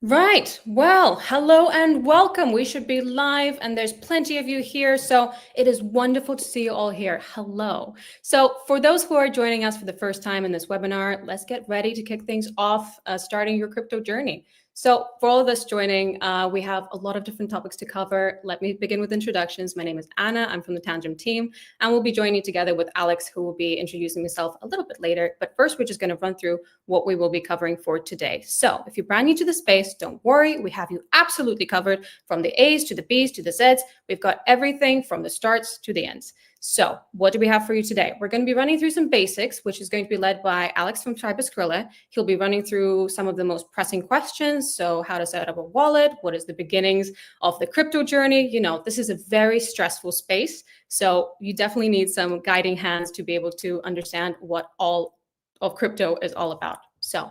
Right. Well, hello and welcome. We should be live and there's plenty of you here. So it is wonderful to see you all here. Hello. So for those who are joining us for the first time in this webinar, let's get ready to kick things off, starting your crypto journey. So for all of us joining, we have a lot of different topics to cover. Let me begin with introductions. My name is Anna. I'm from the Tangem team, and we'll be joining together with Alex, who will be introducing himself a little bit later. But first, we're just going to run through what we will be covering for today. So if you're brand new to the space, don't worry. We have you absolutely covered from the A's to the B's to the Z's. We've got everything from the starts to the ends. So what do we have for you today? We're going to be running through some basics, which is going to be led by Alex from Cyberscrilla. He'll be running through some of the most pressing questions. So how to set up a wallet, what is the beginnings of the crypto journey? You know, this is a very stressful space. So you definitely need some guiding hands to be able to understand what all of crypto is all about. So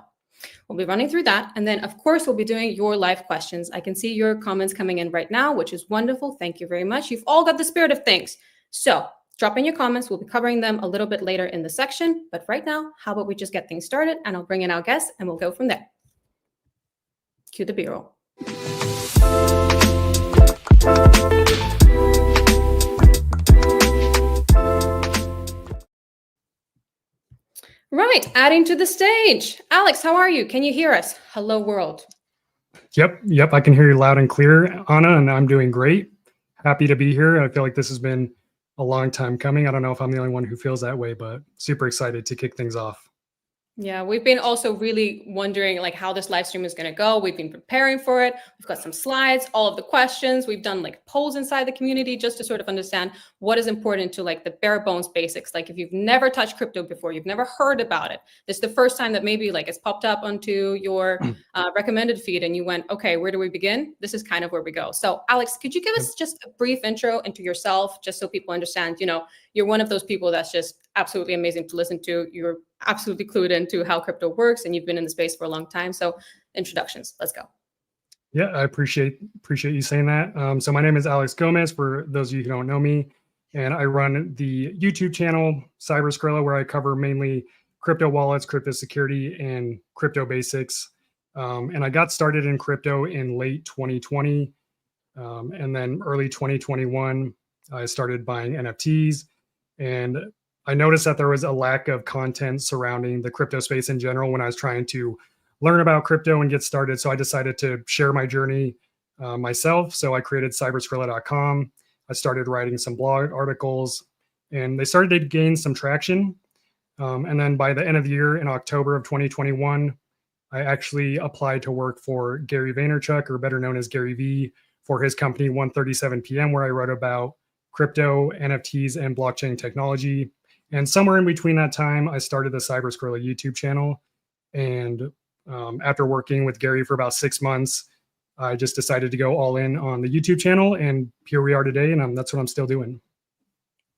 we'll be running through that. And then, of course, we'll be doing your live questions. I can see your comments coming in right now, which is wonderful. Thank you very much. You've all got the spirit of things. So drop in your comments. We'll be covering them a little bit later in the section. But right now, how about we just get things started and I'll bring in our guests and we'll go from there. Cue the B-roll. Right, adding to the stage. Alex, how are you? Can you hear us? Hello, world. Yep, I can hear you loud and clear, Anna, and I'm doing great. Happy to be here. I feel like this has been a long time coming. I don't know if I'm the only one who feels that way, but super excited to kick things off. Yeah, we've been also really wondering like how this live stream is going to go. We've been preparing for it. We've got some slides, all of the questions. We've done like polls inside the community just to sort of understand what is important to like the bare bones basics. Like if you've never touched crypto before, you've never heard about it. This is the first time that maybe like it's popped up onto your recommended feed and you went, okay, where do we begin? This is kind of where we go. So Alex, could you give us just a brief intro into yourself, just so people understand, you know, you're one of those people that's just absolutely amazing to listen to. You're absolutely clued into how crypto works and you've been in the space for a long time. So introductions, let's go. Yeah, I appreciate you saying that. So my name is Alex Gomez, for those of you who don't know me, and I run the YouTube channel Cyberscrilla, where I cover mainly crypto wallets, crypto security, and crypto basics. And I got started in crypto in late 2020. And then early 2021, I started buying NFTs. And I noticed that there was a lack of content surrounding the crypto space in general when I was trying to learn about crypto and get started. So I decided to share my journey myself. So I created cyberscrilla.com. I started writing some blog articles and they started to gain some traction. And then by the end of the year, in October of 2021, I actually applied to work for Gary Vaynerchuk, or better known as Gary V, for his company 1:37 p.m., where I wrote about crypto, NFTs, and blockchain technology. And somewhere in between that time, I started the Cyberscrilla YouTube channel. And after working with Gary for about 6 months, I just decided to go all in on the YouTube channel. And here we are today, and that's what I'm still doing.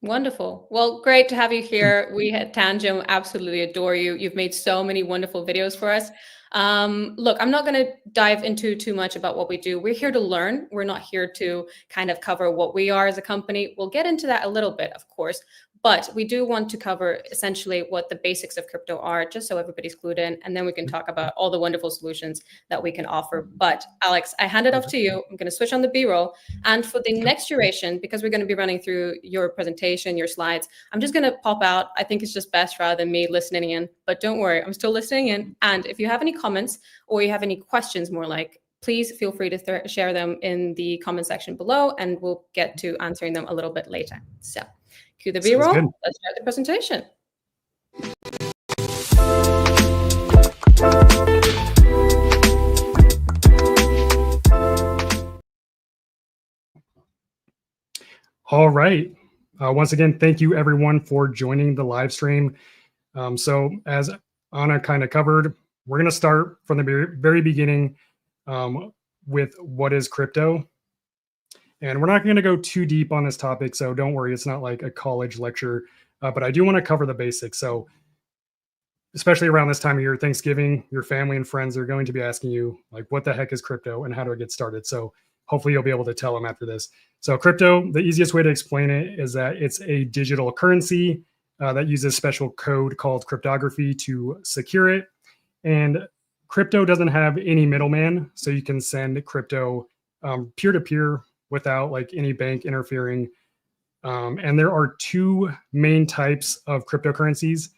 Wonderful. Well, great to have you here. We at Tangem absolutely adore you. You've made so many wonderful videos for us. Look, I'm not going to dive into too much about what we do. We're here to learn. We're not here to kind of cover what we are as a company. We'll get into that a little bit, of course. But we do want to cover essentially what the basics of crypto are, just so everybody's clued in. And then we can talk about all the wonderful solutions that we can offer. But Alex, I hand it off to you. I'm going to switch on the B-roll. And for the next duration, because we're going to be running through your presentation, your slides, I'm just going to pop out. I think it's just best rather than me listening in. But don't worry, I'm still listening in. And if you have any comments or you have any questions more like, please feel free to share them in the comment section below, and we'll get to answering them a little bit later. So cue the B-roll. Let's start the presentation. All right. Once again, thank you everyone for joining the live stream. So as Anna kind of covered, we're going to start from the very beginning with what is crypto. And we're not going to go too deep on this topic, so don't worry, it's not like a college lecture, but I do want to cover the basics. So especially around this time of year, Thanksgiving, your family and friends are going to be asking you, like, what the heck is crypto and how do I get started? So hopefully you'll be able to tell them after this. So crypto, the easiest way to explain it is that it's a digital currency that uses special code called cryptography to secure it. And crypto doesn't have any middleman, so you can send crypto peer-to-peer without like any bank interfering. And there are two main types of cryptocurrencies.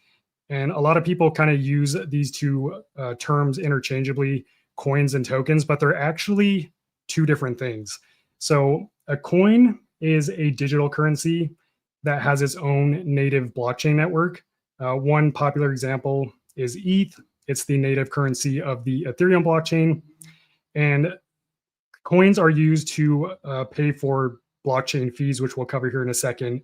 And a lot of people kind of use these two terms interchangeably, coins and tokens, but they're actually two different things. So a coin is a digital currency that has its own native blockchain network. One popular example is ETH. It's the native currency of the Ethereum blockchain. And coins are used to pay for blockchain fees, which we'll cover here in a second,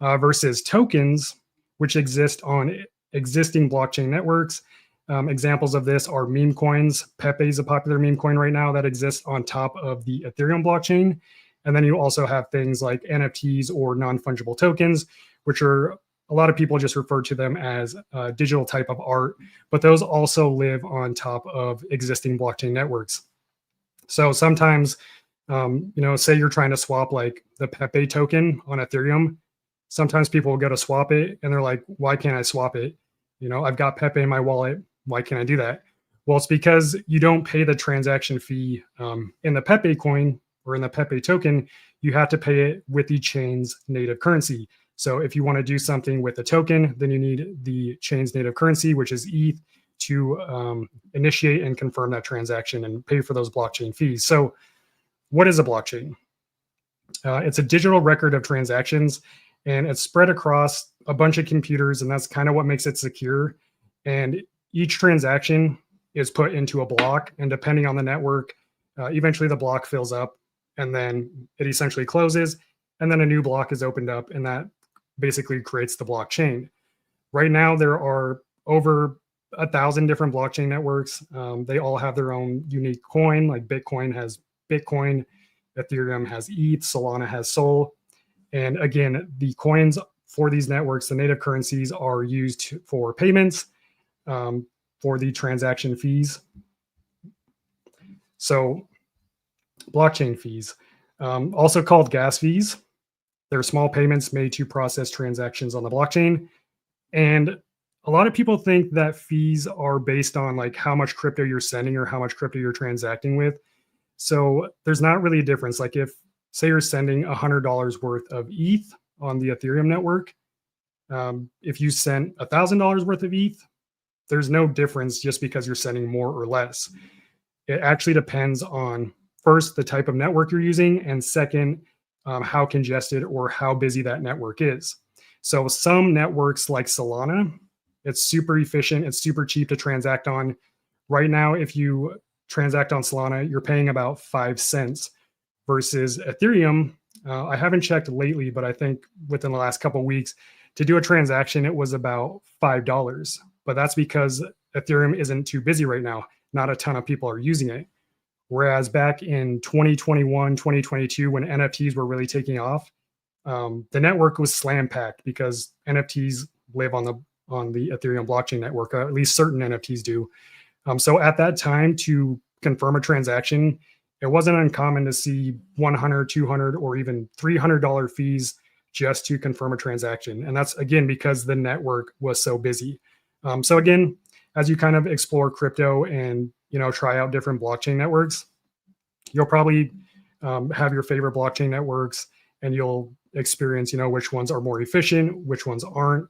versus tokens, which exist on existing blockchain networks. Examples of this are meme coins. Pepe is a popular meme coin right now that exists on top of the Ethereum blockchain. And then you also have things like NFTs or non-fungible tokens, which are, a lot of people just refer to them as a digital type of art, but those also live on top of existing blockchain networks. So sometimes, say you're trying to swap like the Pepe token on Ethereum, sometimes people will go to swap it and they're like, why can't I swap it? I've got Pepe in my wallet. Why can't I do that? Well, it's because you don't pay the transaction fee in the Pepe coin or in the Pepe token. You have to pay it with the chain's native currency. So if you want to do something with the token, then you need the chain's native currency, which is ETH, to initiate and confirm that transaction and pay for those blockchain fees. So what is a blockchain? It's a digital record of transactions, and it's spread across a bunch of computers, and that's kind of what makes it secure. And each transaction is put into a block, and depending on the network, eventually the block fills up, and then it essentially closes, and then a new block is opened up, and that basically creates the blockchain. Right now, there are over 1,000 different blockchain networks. They all have their own unique coin, like Bitcoin has Bitcoin, Ethereum has ETH, Solana has Sol. And again, the coins for these networks, the native currencies, are used for payments, for the transaction fees. So blockchain fees, also called gas fees. They're small payments made to process transactions on the blockchain. And a lot of people think that fees are based on like how much crypto you're sending or how much crypto you're transacting with. So there's not really a difference. Like if, say you're sending $100 worth of ETH on the Ethereum network, if you sent $1,000 worth of ETH, there's no difference just because you're sending more or less. It actually depends on, first, the type of network you're using, and second, how congested or how busy that network is. So some networks like Solana, it's super efficient, it's super cheap to transact on. Right now, if you transact on Solana, you're paying about 5 cents versus Ethereum. I haven't checked lately, but I think within the last couple of weeks, to do a transaction, it was about $5. But that's because Ethereum isn't too busy right now. Not a ton of people are using it. Whereas back in 2021, 2022, when NFTs were really taking off, the network was slam packed because NFTs live on the Ethereum blockchain network, at least certain NFTs do. So at that time, to confirm a transaction, it wasn't uncommon to see $100, $200, or even $300 fees just to confirm a transaction. And that's, again, because the network was so busy. So again, as you kind of explore crypto and try out different blockchain networks, you'll probably have your favorite blockchain networks, and you'll experience which ones are more efficient, which ones aren't.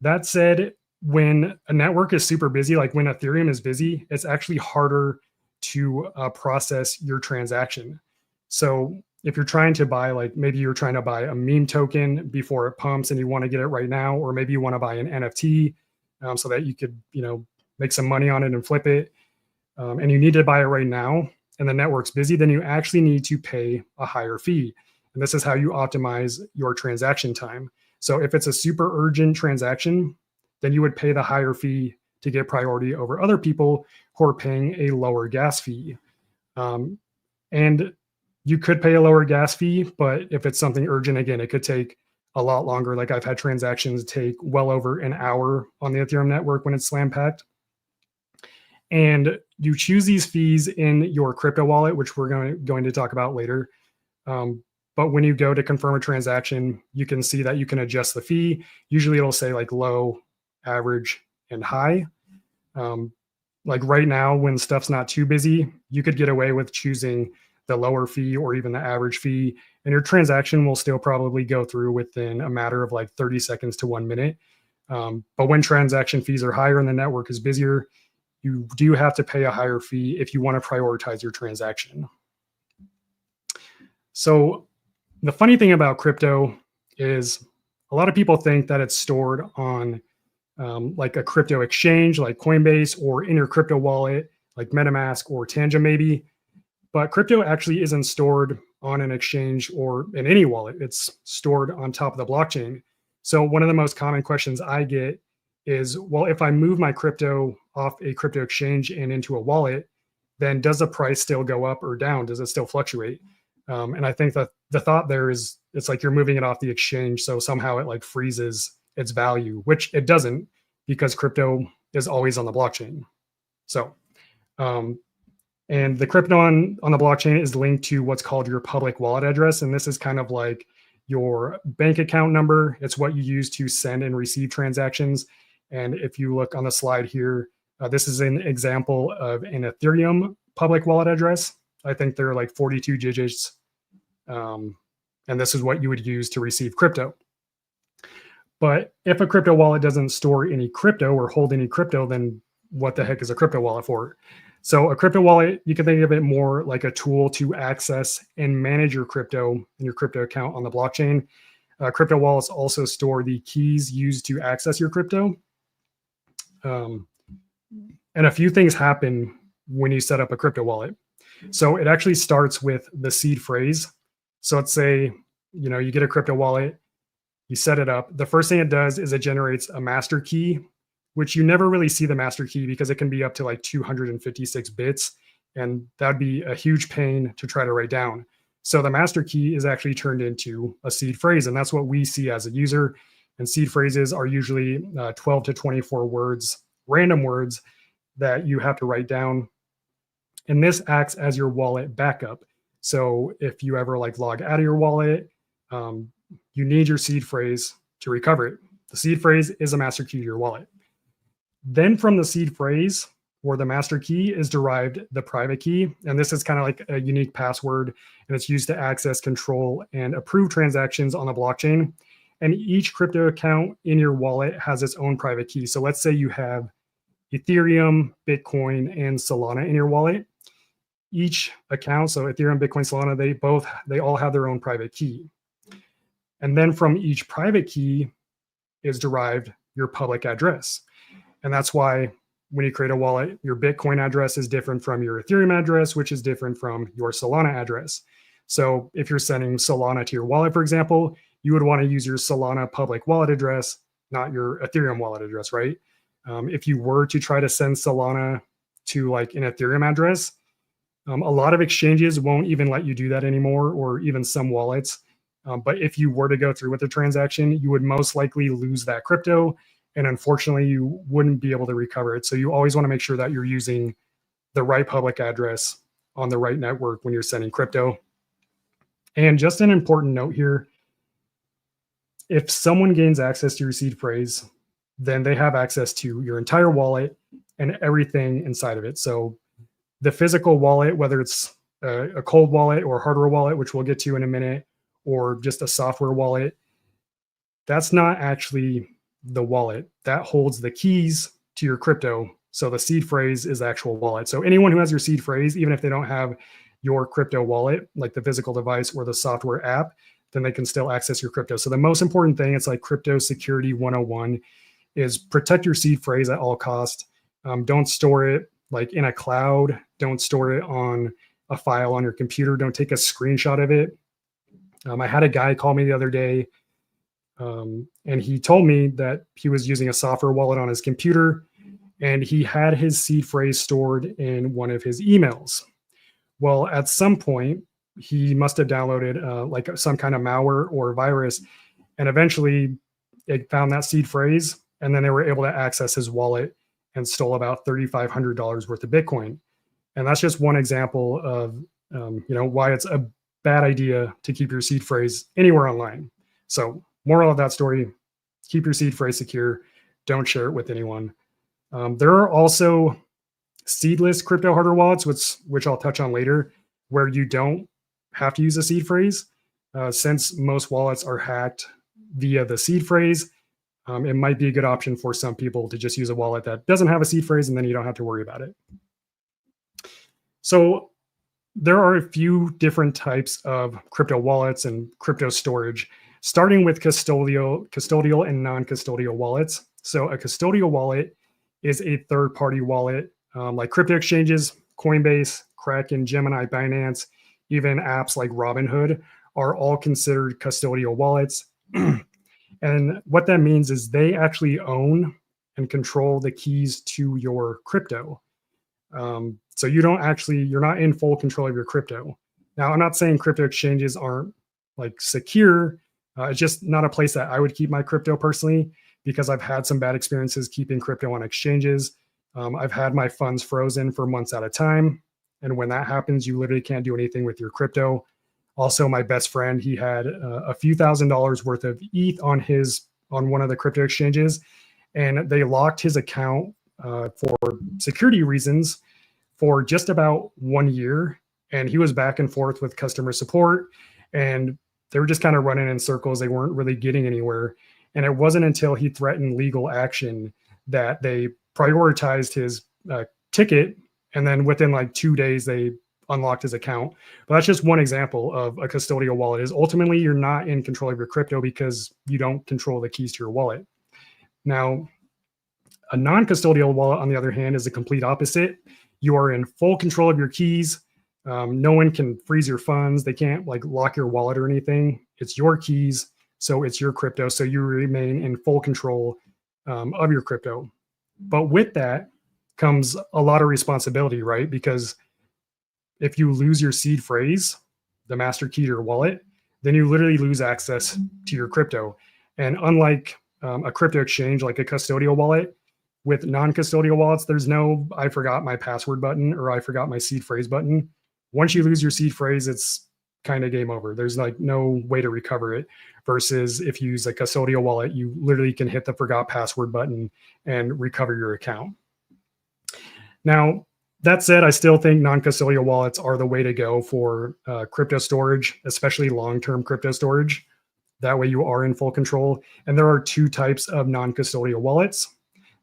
That said, when a network is super busy, like when Ethereum is busy, it's actually harder to process your transaction. So if you're trying to buy, like maybe you're trying to buy a meme token before it pumps and you want to get it right now, or maybe you want to buy an NFT so that you could, make some money on it and flip it, and you need to buy it right now, and the network's busy, then you actually need to pay a higher fee. And this is how you optimize your transaction time. So if it's a super urgent transaction, then you would pay the higher fee to get priority over other people who are paying a lower gas fee. And you could pay a lower gas fee, but if it's something urgent, again, it could take a lot longer. Like I've had transactions take well over an hour on the Ethereum network when it's slam packed. And you choose these fees in your crypto wallet, which we're going to talk about later. But when you go to confirm a transaction, you can see that you can adjust the fee. Usually it'll say like low, average, and high. like right now, when stuff's not too busy, you could get away with choosing the lower fee or even the average fee, and your transaction will still probably go through within a matter of like 30 seconds to 1 minute. But when transaction fees are higher and the network is busier, you do have to pay a higher fee if you want to prioritize your transaction. So the funny thing about crypto is a lot of people think that it's stored on like a crypto exchange like Coinbase or in your crypto wallet like MetaMask or Tangem maybe. But crypto actually isn't stored on an exchange or in any wallet. It's stored on top of the blockchain. So one of the most common questions I get is, well, if I move my crypto off a crypto exchange and into a wallet, then does the price still go up or down? Does it still fluctuate? And I think that the thought there is it's like you're moving it off the exchange, so somehow it like freezes its value, which it doesn't, because crypto is always on the blockchain. So, and the crypto on the blockchain is linked to what's called your public wallet address, and this is kind of like your bank account number. It's what you use to send and receive transactions. And if you look on the slide here, this is an example of an Ethereum public wallet address. I think they're like 42 digits. And this is what you would use to receive crypto. But if a crypto wallet doesn't store any crypto or hold any crypto, then what the heck is a crypto wallet for? So a crypto wallet, you can think of it more like a tool to access and manage your crypto and your crypto account on the blockchain. Crypto wallets also store the keys used to access your crypto. And a few things happen when you set up a crypto wallet. So it actually starts with the seed phrase. So let's say, you get a crypto wallet, you set it up. The first thing it does is it generates a master key, which you never really see the master key because it can be up to like 256 bits. And that'd be a huge pain to try to write down. So the master key is actually turned into a seed phrase. And that's what we see as a user. And seed phrases are usually 12 to 24 words, random words that you have to write down. And this acts as your wallet backup. So if you ever like log out of your wallet, you need your seed phrase to recover it. The seed phrase is a master key to your wallet. Then from the seed phrase or the master key is derived the private key. And this is kind of like a unique password, and it's used to access, control, and approve transactions on the blockchain. And each crypto account in your wallet has its own private key. So let's say you have Ethereum, Bitcoin, and Solana in your wallet. Each account, so Ethereum, Bitcoin, Solana, they all have their own private key. And then from each private key is derived your public address. And that's why when you create a wallet, your Bitcoin address is different from your Ethereum address, which is different from your Solana address. So if you're sending Solana to your wallet, for example, you would want to use your Solana public wallet address, not your Ethereum wallet address, right? If you were to try to send Solana to like an Ethereum address, a lot of exchanges won't even let you do that anymore, or even some wallets. But if you were to go through with the transaction, you would most likely lose that crypto. And unfortunately, you wouldn't be able to recover it. So you always want to make sure that you're using the right public address on the right network when you're sending crypto. And just an important note here, if someone gains access to your seed phrase, then they have access to your entire wallet and everything inside of it. So the physical wallet, whether it's a cold wallet or a hardware wallet, which we'll get to in a minute, or just a software wallet, that's not actually the wallet. That holds the keys to your crypto. So the seed phrase is the actual wallet. So anyone who has your seed phrase, even if they don't have your crypto wallet, like the physical device or the software app, then they can still access your crypto. So the most important thing, it's like crypto security 101, is protect your seed phrase at all costs. Don't store it like in a cloud. Don't store it on a file on your computer. Don't take a screenshot of it. I had a guy call me the other day, and he told me that he was using a software wallet on his computer, and he had his seed phrase stored in one of his emails. Well, at some point, he must have downloaded like some kind of malware or virus, and eventually it found that seed phrase, and then they were able to access his wallet and stole about $3,500 worth of Bitcoin. And that's just one example of why it's a bad idea to keep your seed phrase anywhere online. So moral of that story, keep your seed phrase secure. Don't share it with anyone. There are also seedless crypto hardware wallets, which I'll touch on later, where you don't have to use a seed phrase. Since most wallets are hacked via the seed phrase, it might be a good option for some people to just use a wallet that doesn't have a seed phrase, and then you don't have to worry about it. So there are a few different types of crypto wallets and crypto storage, starting with custodial and non-custodial wallets. So a custodial wallet is a third-party wallet, like crypto exchanges, Coinbase, Kraken, Gemini, Binance, even apps like Robinhood are all considered custodial wallets. And what that means is they actually own and control the keys to your crypto. So you're not in full control of your crypto. Now, I'm not saying crypto exchanges aren't like secure. It's just not a place that I would keep my crypto personally, because I've had some bad experiences keeping crypto on exchanges. I've had my funds frozen for months at a time. And when that happens, you literally can't do anything with your crypto. Also, my best friend, he had a few $1,000s worth of ETH on one of the crypto exchanges, and they locked his account for security reasons for just about 1 year. And he was back and forth with customer support, and they were just kind of running in circles. They weren't really getting anywhere. And it wasn't until he threatened legal action that they prioritized his ticket. And then within like 2 days, they unlocked his account. But that's just one example of a custodial wallet. Is ultimately you're not in control of your crypto because you don't control the keys to your wallet. Now, a non-custodial wallet, on the other hand, is the complete opposite. You are in full control of your keys. No one can freeze your funds. They can't like lock your wallet or anything. It's your keys, so it's your crypto. So you remain in full control of your crypto. But with that comes a lot of responsibility, right? Because if you lose your seed phrase, the master key to your wallet, then you literally lose access to your crypto. And unlike a crypto exchange, like a custodial wallet, with non-custodial wallets, there's no I forgot my password button or I forgot my seed phrase button. Once you lose your seed phrase, it's kind of game over. There's like no way to recover it. Versus if you use a custodial wallet, you literally can hit the forgot password button and recover your account. Now, that said, I still think non-custodial wallets are the way to go for crypto storage, especially long-term crypto storage. That way you are in full control. And there are two types of non-custodial wallets.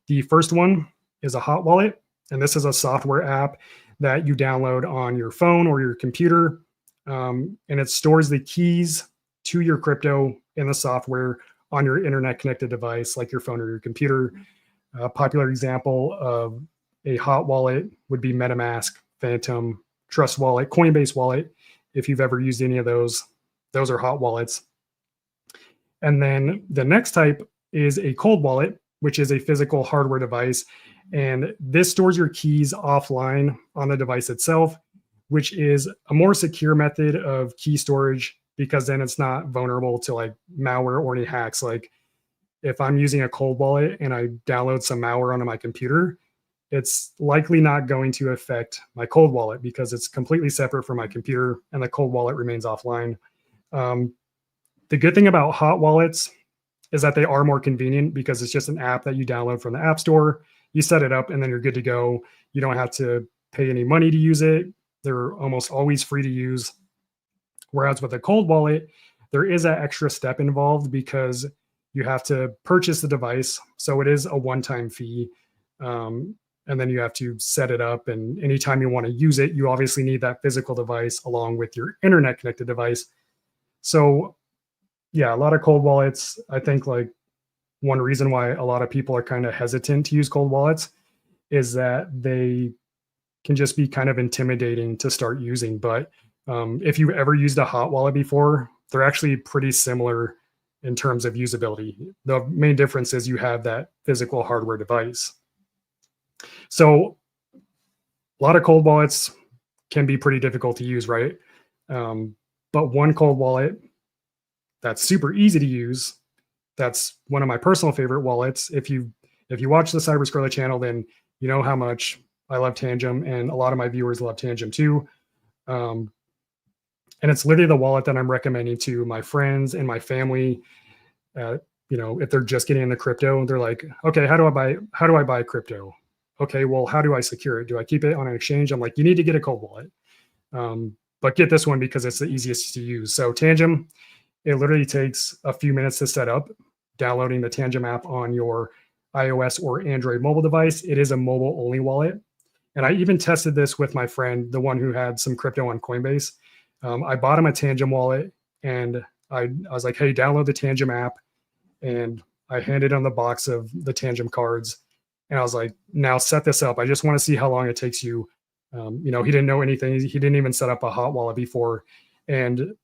The first one is a hot wallet, and this is a software app that you download on your phone or your computer, and it stores the keys to your crypto in the software on your internet-connected device, like your phone or your computer. A popular example of a hot wallet would be MetaMask, Phantom, Trust Wallet, Coinbase Wallet. If you've ever used any of those are hot wallets. And then the next type is a cold wallet, which is a physical hardware device. And this stores your keys offline on the device itself, which is a more secure method of key storage because then it's not vulnerable to like malware or any hacks. Like if I'm using a cold wallet and I download some malware onto my computer, it's likely not going to affect my cold wallet because it's completely separate from my computer and the cold wallet remains offline. The good thing about hot wallets is that they are more convenient because it's just an app that you download from the App Store. You set it up and then you're good to go. You don't have to pay any money to use it. They're almost always free to use. Whereas with a cold wallet, there is that extra step involved because you have to purchase the device. So it is a one-time fee. And then you have to set it up. And anytime you want to use it, you obviously need that physical device along with your internet connected device. So yeah, a lot of cold wallets, I think like one reason why a lot of people are kind of hesitant to use cold wallets is that they can just be kind of intimidating to start using. But if you've ever used a hot wallet before, they're actually pretty similar in terms of usability. The main difference is you have that physical hardware device. So a lot of cold wallets can be pretty difficult to use, right? But one cold wallet that's super easy to use, that's one of my personal favorite wallets. If you watch the Cyberscrilla channel, then you know how much I love Tangem, and a lot of my viewers love Tangem too. And it's literally the wallet that I'm recommending to my friends and my family. If they're just getting into crypto, they're like, okay, how do I buy crypto? okay, well, how do I secure it? Do I keep it on an exchange? I'm like, you need to get a cold wallet. But get this one because it's the easiest to use. So Tangem, it literally takes a few minutes to set up, downloading the Tangem app on your iOS or Android mobile device. It is a mobile only wallet. And I even tested this with my friend, the one who had some crypto on Coinbase. I bought him a Tangem wallet and I was like, hey, download the Tangem app. And I handed him the box of the Tangem cards. And I was like, now set this up. I just want to see how long it takes you. He didn't know anything. He didn't even set up a hot wallet before. And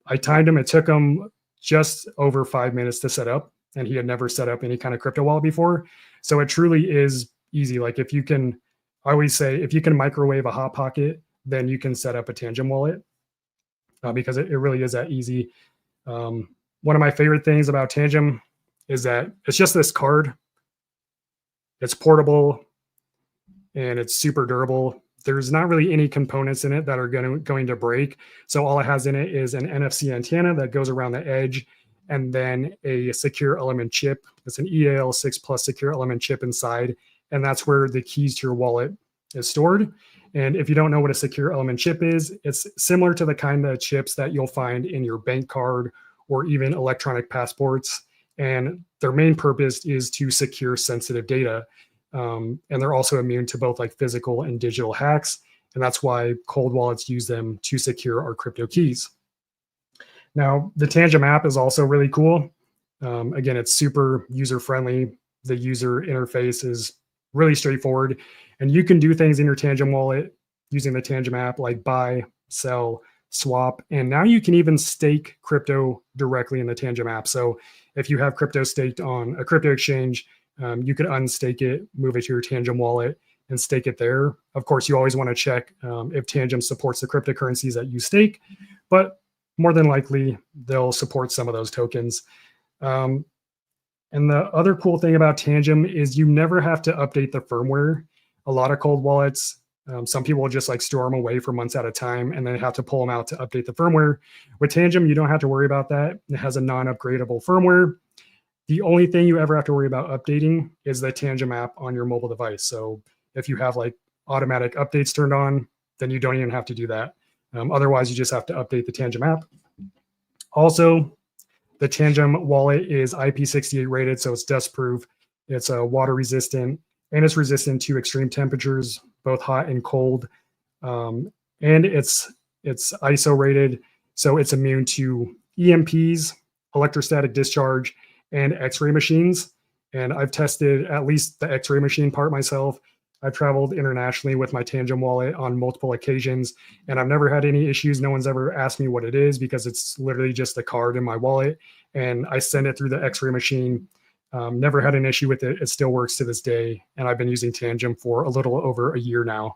I timed him. It took him just over 5 minutes to set up. And he had never set up any kind of crypto wallet before. So it truly is easy. Like if you can, I always say, if you can microwave a hot pocket, then you can set up a Tangem wallet because it really is that easy. One of my favorite things about Tangem is that it's just this card. It's portable and it's super durable. There's not really any components in it that are going to break. So all it has in it is an NFC antenna that goes around the edge and then a secure element chip. It's an EAL6 plus secure element chip inside. And that's where the keys to your wallet is stored. And if you don't know what a secure element chip is, it's similar to the kind of chips that you'll find in your bank card or even electronic passports. And their main purpose is to secure sensitive data. And they're also immune to both like physical and digital hacks. And that's why cold wallets use them to secure our crypto keys. Now, the Tangem app is also really cool. Again, it's super user-friendly. The user interface is really straightforward. And you can do things in your Tangem wallet using the Tangem app like buy, sell, swap. And now you can even stake crypto directly in the Tangem app. So if you have crypto staked on a crypto exchange, you could unstake it, move it to your Tangem wallet and stake it there. Of course, you always want to check if Tangem supports the cryptocurrencies that you stake, but more than likely they'll support some of those tokens. And the other cool thing about Tangem is you never have to update the firmware. A lot of cold wallets, some people will just like store them away for months at a time and then have to pull them out to update the firmware. With Tangem, you don't have to worry about that. It has a non-upgradable firmware. The only thing you ever have to worry about updating is the Tangem app on your mobile device. So if you have like automatic updates turned on, then you don't even have to do that. Otherwise, you just have to update the Tangem app. Also, the Tangem wallet is IP68 rated, so it's dust-proof. It's water resistant, and it's resistant to extreme temperatures, both hot and cold. And it's ISO rated, so it's immune to EMPs, electrostatic discharge, and X-ray machines. And I've tested at least the X-ray machine part myself. I've traveled internationally with my Tangem wallet on multiple occasions, and I've never had any issues. No one's ever asked me what it is because it's literally just a card in my wallet, and I send it through the X-ray machine. Never had an issue with it. It still works to this day, and I've been using Tangem for a little over a year now.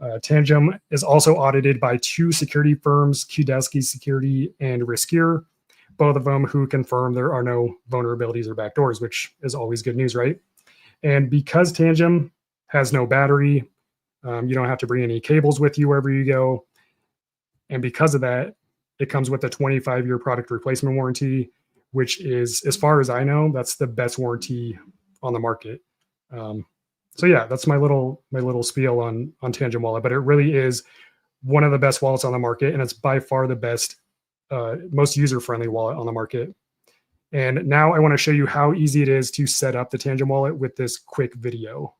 Tangem is also audited by two security firms, Kudowski Security and Riskier, both of them who confirm there are no vulnerabilities or backdoors, which is always good news, right? And because Tangem has no battery, you don't have to bring any cables with you wherever you go. And because of that, it comes with a 25-year product replacement warranty, which is, as far as I know, that's the best warranty on the market. So yeah, that's my little spiel on Tangem Wallet, but it really is one of the best wallets on the market, and it's by far the best, most user-friendly wallet on the market. And now I want to show you how easy it is to set up the Tangem Wallet with this quick video.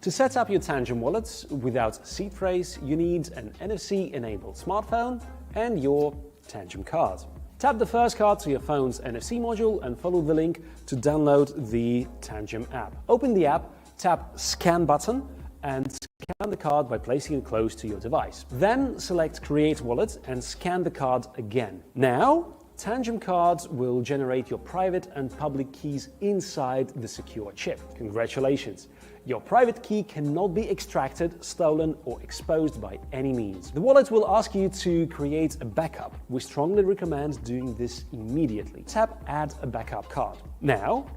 To set up your Tangem wallets without seed phrase, you need an NFC-enabled smartphone and your Tangem card. Tap the first card to your phone's NFC module and follow the link to download the Tangem app. Open the app, tap Scan button, and scan the card by placing it close to your device. Then select Create Wallet and scan the card again. Now, Tangem cards will generate your private and public keys inside the secure chip. Congratulations! Your private key cannot be extracted, stolen, or exposed by any means. The wallet will ask you to create a backup. We strongly recommend doing this immediately. Tap Add a backup card. Now,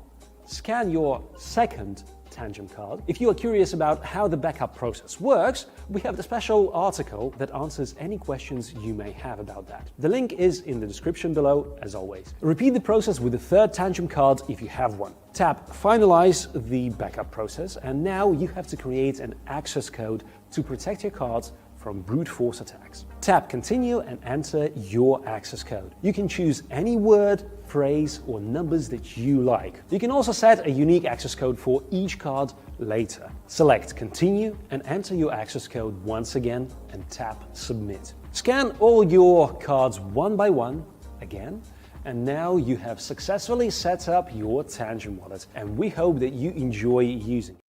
scan your second Tangem card. If you are curious about how the backup process works, we have the special article that answers any questions you may have about that. The link is in the description below, as always. Repeat the process with the third Tangem card if you have one. Tap Finalize the backup process, and now you have to create an access code to protect your cards from brute force attacks. Tap Continue and enter your access code. You can choose any word, phrase, or numbers that you like. You can also set a unique access code for each card later. Select Continue and enter your access code once again and tap Submit. Scan all your cards one by one again, and now you have successfully set up your Tangem wallet, and we hope that you enjoy using it.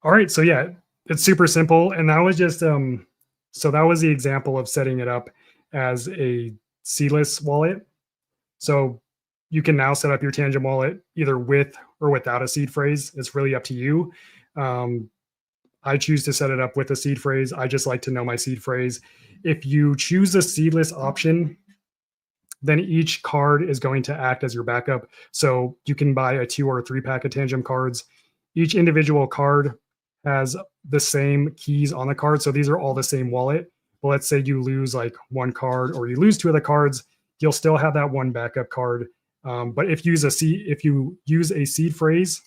All right, so yeah, it's super simple. And that was just, so that was the example of setting it up as a seedless wallet. So you can now set up your Tangem wallet either with or without a seed phrase. It's really up to you. I choose to set it up with a seed phrase. I just like to know my seed phrase. If you choose the seedless option, then each card is going to act as your backup. So you can buy a 2 or 3 pack of Tangem cards. Each individual card has the same keys on the card. So these are all the same wallet. But let's say you lose like one card or you lose 2 of the cards, you'll still have that one backup card. But if you use a seed phrase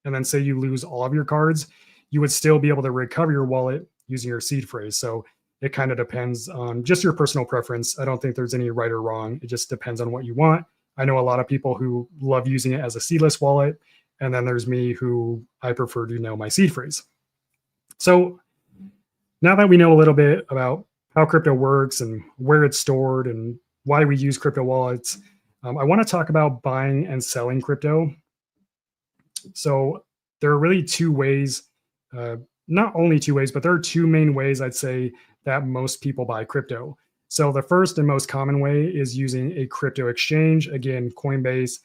and then say you lose all of your cards, you would still be able to recover your wallet using your seed phrase. So it kind of depends on just your personal preference. I don't think there's any right or wrong. It just depends on what you want. I know a lot of people who love using it as a seedless wallet. And then there's me who I prefer to know my seed phrase. So now that we know a little bit about how crypto works and where it's stored and why we use crypto wallets, I want to talk about buying and selling crypto. So there are really 2 ways, not only 2 ways, but there are 2 main ways I'd say that most people buy crypto. So the first and most common way is using a crypto exchange. Again, Coinbase,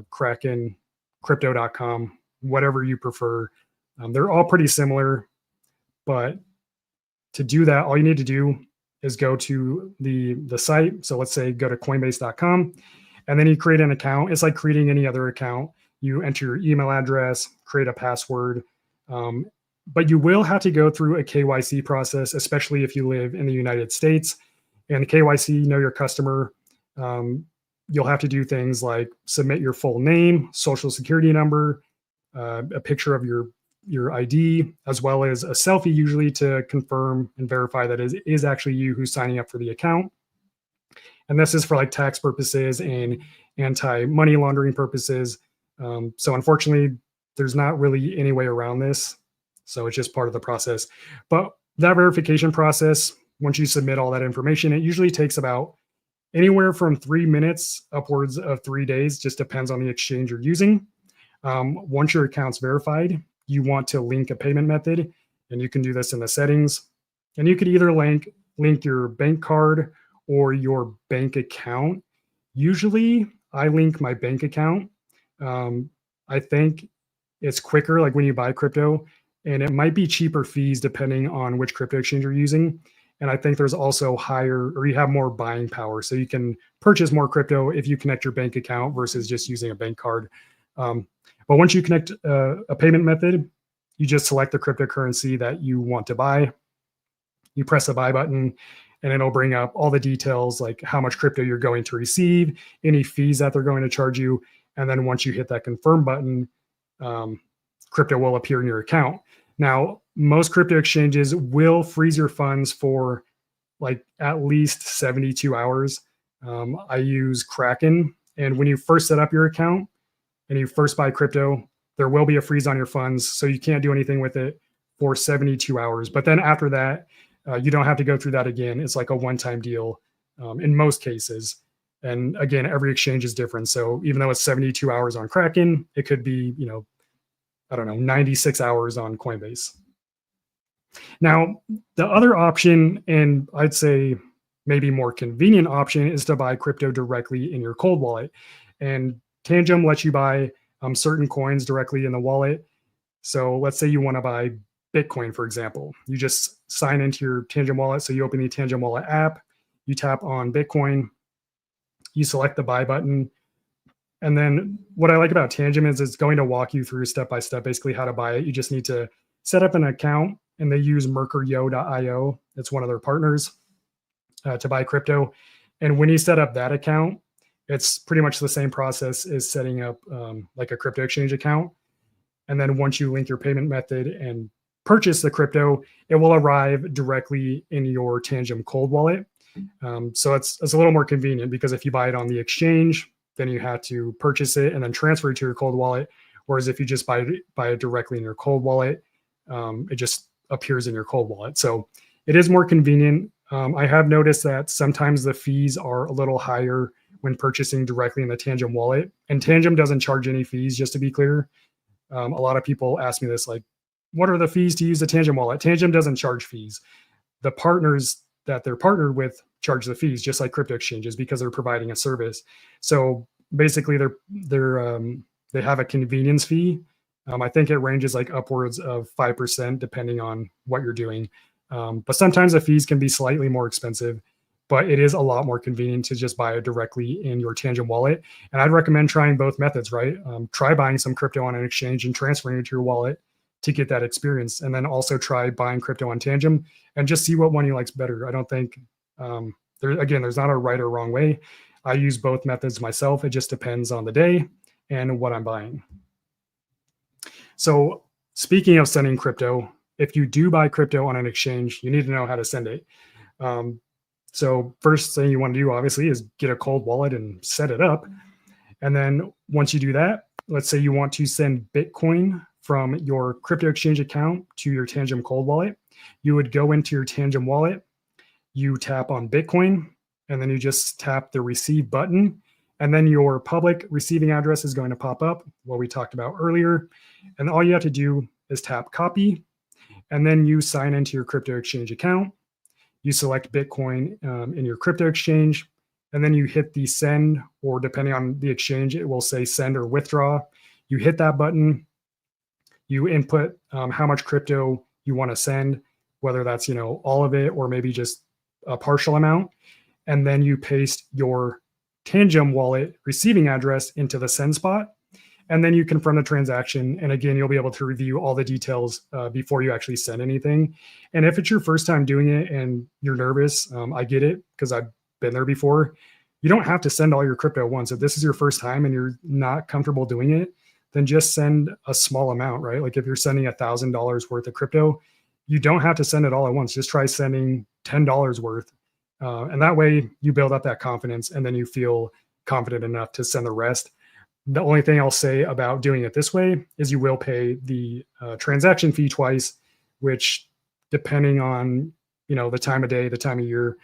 Kraken, crypto.com, whatever you prefer. They're all pretty similar, but to do that, all you need to do is go to the site. So let's say go to coinbase.com, and then you create an account. It's like creating any other account. You enter your email address, create a password, but you will have to go through a KYC process, especially if you live in the United States. And KYC, know your customer, you'll have to do things like submit your full name, social security number, a picture of your ID, as well as a selfie usually to confirm and verify that it is actually you who's signing up for the account. And this is for like tax purposes and anti-money laundering purposes. So unfortunately, there's not really any way around this. So it's just part of the process. But that verification process, once you submit all that information, it usually takes about anywhere from 3 minutes upwards of 3 days, just depends on the exchange you're using. Once your account's verified, you want to link a payment method, and you can do this in the settings. And you could either link your bank card or your bank account. Usually I link my bank account. I think it's quicker, like when you buy crypto, and it might be cheaper fees depending on which crypto exchange you're using. And I think there's also you have more buying power. So you can purchase more crypto if you connect your bank account versus just using a bank card. But once you connect a payment method, you just select the cryptocurrency that you want to buy. You press the buy button, and it'll bring up all the details, like how much crypto you're going to receive, any fees that they're going to charge you. And then once you hit that confirm button, crypto will appear in your account. Now, most crypto exchanges will freeze your funds for like at least 72 hours. I use Kraken, and when you first set up your account and you first buy crypto, there will be a freeze on your funds, so you can't do anything with it for 72 hours. But then after that, you don't have to go through that again. It's like a one-time deal in most cases. And again, every exchange is different. So even though it's 72 hours on Kraken, it could be, 96 hours on Coinbase. Now, the other option, and I'd say maybe more convenient option, is to buy crypto directly in your cold wallet. And Tangem lets you buy certain coins directly in the wallet. So let's say you want to buy Bitcoin, for example. You just sign into your Tangem wallet. So you open the Tangem wallet app, you tap on Bitcoin, you select the buy button, And then what I like about Tangem is it's going to walk you through step by step, basically how to buy it. You just need to set up an account, and they use mercurio.io. It's one of their partners to buy crypto. And when you set up that account, it's pretty much the same process as setting up like a crypto exchange account. And then once you link your payment method and purchase the crypto, it will arrive directly in your Tangem cold wallet. So it's a little more convenient, because if you buy it on the exchange, then you have to purchase it and then transfer it to your cold wallet. Whereas if you just buy it directly in your cold wallet, it just appears in your cold wallet. So it is more convenient. I have noticed that sometimes the fees are a little higher when purchasing directly in the Tangem wallet. And Tangem doesn't charge any fees, just to be clear. A lot of people ask me this, like, what are the fees to use the Tangem wallet? Tangem doesn't charge fees. The partners that they're partnered with charge the fees, just like crypto exchanges, because they're providing a service. So basically, they have a convenience fee. I think it ranges like upwards of 5%, depending on what you're doing. But sometimes the fees can be slightly more expensive, but it is a lot more convenient to just buy it directly in your Tangem wallet. And I'd recommend trying both methods, right? Try buying some crypto on an exchange and transferring it to your wallet to get that experience. And then also try buying crypto on Tangem and just see what one you likes better. I don't think, there's not a right or wrong way. I use both methods myself. It just depends on the day and what I'm buying. So speaking of sending crypto, if you do buy crypto on an exchange, you need to know how to send it. So first thing you want to do, obviously, is get a cold wallet and set it up. And then once you do that, let's say you want to send Bitcoin from your crypto exchange account to your Tangem cold wallet. You would go into your Tangem wallet, you tap on Bitcoin, and then you just tap the receive button. And then your public receiving address is going to pop up, what we talked about earlier. And all you have to do is tap copy, and then you sign into your crypto exchange account. You select Bitcoin in your crypto exchange, and then you hit the send, or depending on the exchange, it will say send or withdraw. You hit that button, you input how much crypto you want to send, whether that's, all of it or maybe just a partial amount. And then you paste your Tangem wallet receiving address into the send spot. And then you confirm the transaction. And again, you'll be able to review all the details before you actually send anything. And if it's your first time doing it and you're nervous, I get it, because I've been there before. You don't have to send all your crypto at once. If this is your first time and you're not comfortable doing it, then just send a small amount, right? Like if you're sending $1,000 worth of crypto, you don't have to send it all at once. Just try sending $10 worth. And that way you build up that confidence, and then you feel confident enough to send the rest. The only thing I'll say about doing it this way is you will pay the transaction fee twice, which, depending on the time of day, the time of year,